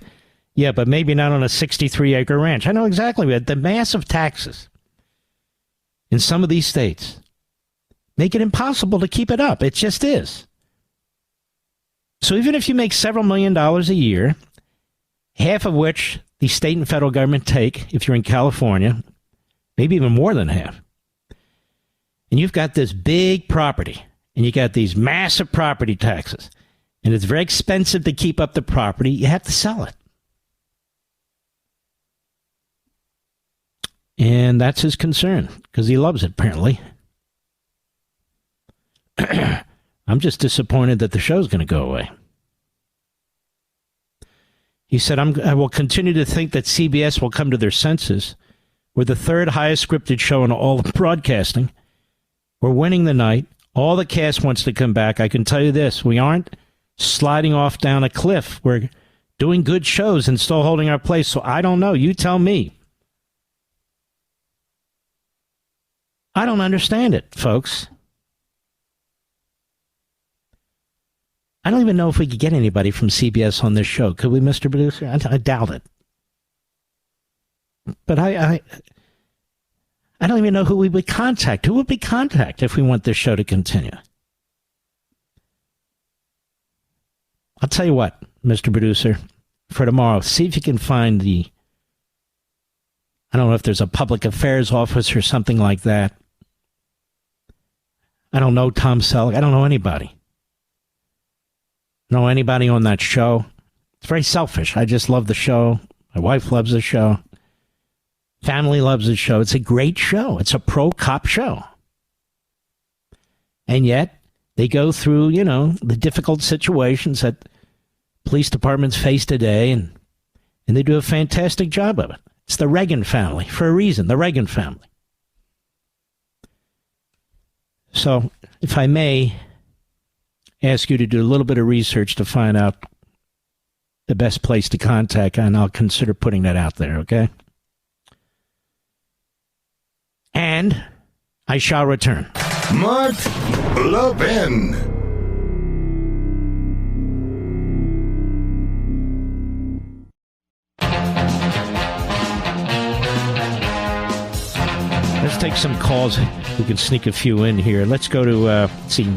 Yeah, but maybe not on a 63-acre ranch. I know exactly. But the massive taxes in some of these states make it impossible to keep it up. It just is. So even if you make several $1 million a year, half of which the state and federal government take, if you're in California, maybe even more than half, and you've got this big property, and you got these massive property taxes, and it's very expensive to keep up the property, you have to sell it. And that's his concern, because he loves it, apparently. I'm just disappointed that the show's going to go away. He said, I will continue to think that CBS will come to their senses. We're the third highest scripted show in all of broadcasting. We're winning the night. All the cast wants to come back. I can tell you this. We aren't sliding off down a cliff. We're doing good shows and still holding our place. So I don't know. You tell me. I don't understand it, folks. I don't even know if we could get anybody from CBS on this show. Could we, Mr. Producer? I doubt it. But I don't even know who we would contact. Who would we contact if we want this show to continue? I'll tell you what, Mr. Producer, for tomorrow, see if you can find I don't know if there's a public affairs office or something like that. I don't know Tom Selleck. I don't know anybody. Know anybody on that show? It's very selfish. I just love the show. My wife loves the show. Family loves the show. It's a great show. It's a pro-cop show. And yet, they go through, the difficult situations that police departments face today, and they do a fantastic job of it. It's the Reagan family, for a reason, the Reagan family. So, if I may ask you to do a little bit of research to find out the best place to contact, and I'll consider putting that out there, okay? And I shall return. Mark Levin. Let's take some calls. We can sneak a few in here. Let's go to, let's see,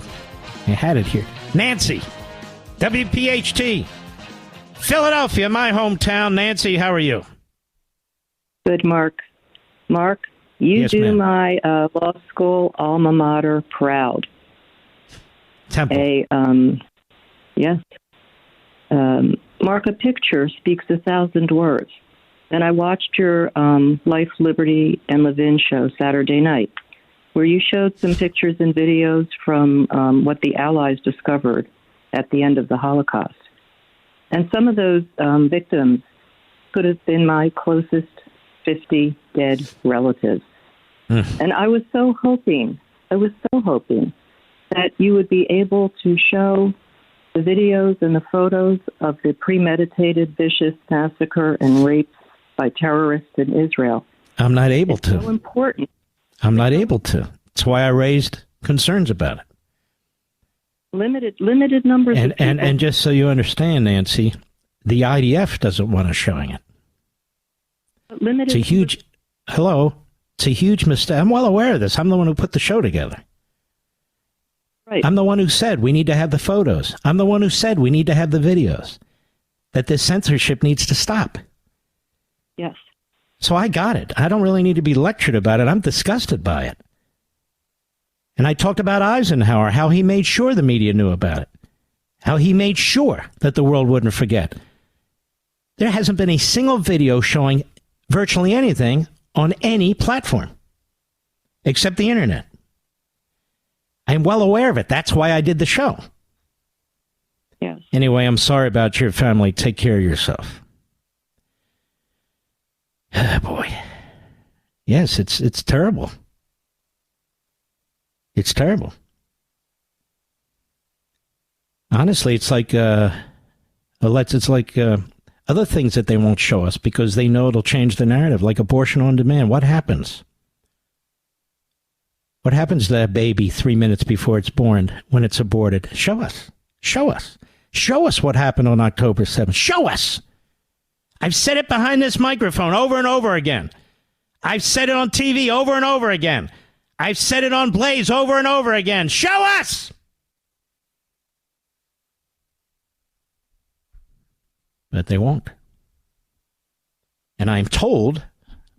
I had it here. Nancy WPHT, Philadelphia, my hometown. Nancy, how are you? Good, Mark. Mark, you do ma'am. My law school alma mater proud. Temple. Yes. Mark, a picture speaks 1,000 words. And I watched your Life, Liberty, and Levin show Saturday night, where you showed some pictures and videos from what the Allies discovered at the end of the Holocaust. And some of those victims could have been my closest 50 dead relatives. And I was so hoping that you would be able to show the videos and the photos of the premeditated, vicious massacre and rape by terrorists in Israel. I'm not able to. So important. I'm not able to. That's why I raised concerns about it. Limited numbers of people. And just so you understand, Nancy, the IDF doesn't want us showing it. It's a huge mistake. I'm well aware of this. I'm the one who put the show together. Right. I'm the one who said we need to have the photos. I'm the one who said we need to have the videos. That this censorship needs to stop. Yes. So I got it. I don't really need to be lectured about it. I'm disgusted by it. And I talked about Eisenhower, how he made sure the media knew about it. How he made sure that the world wouldn't forget. There hasn't been a single video showing virtually anything on any platform except the internet. I'm well aware of it. That's why I did the show. Yes. Anyway, I'm sorry about your family. Take care of yourself. Oh, boy. Yes, it's terrible. It's terrible. Honestly, it's like other things that they won't show us because they know it'll change the narrative, like abortion on demand. What happens? What happens to that baby 3 minutes before it's born when it's aborted? Show us. Show us. Show us what happened on October 7th. Show us. I've said it behind this microphone over and over again. I've said it on TV over and over again. I've said it on Blaze over and over again. Show us! But they won't. And I'm told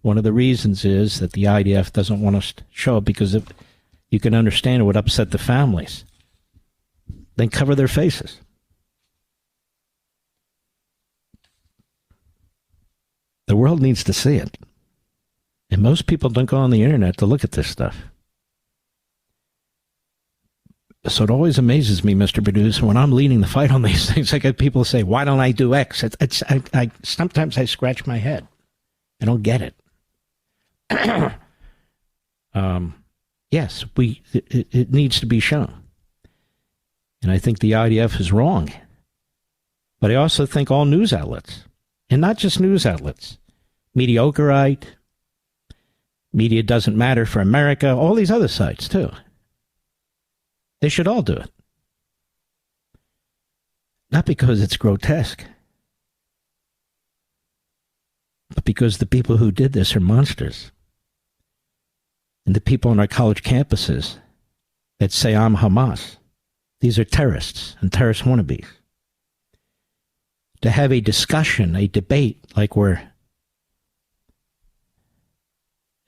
one of the reasons is that the IDF doesn't want us to show it because if you can understand it would upset the families. Then cover their faces. The world needs to see it. And most people don't go on the internet to look at this stuff. So it always amazes me, Mr. Producer, when I'm leading the fight on these things, I get people say, why don't I do X? Sometimes I scratch my head. I don't get it. Yes, it needs to be shown. And I think the IDF is wrong. But I also think all news outlets, and not just news outlets, Mediocreite, Media Doesn't Matter for America, all these other sites too. They should all do it. Not because it's grotesque, but because the people who did this are monsters. And the people on our college campuses that say, I'm Hamas, these are terrorists and terrorist wannabes. To have a discussion, a debate, a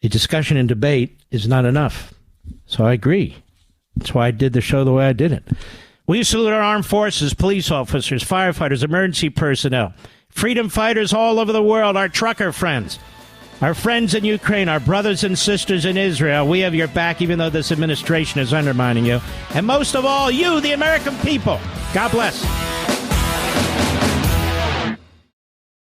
discussion and debate is not enough. So I agree. That's why I did the show the way I did it. We salute our armed forces, police officers, firefighters, emergency personnel, freedom fighters all over the world, our trucker friends, our friends in Ukraine, our brothers and sisters in Israel. We have your back, even though this administration is undermining you. And most of all, you, the American people. God bless.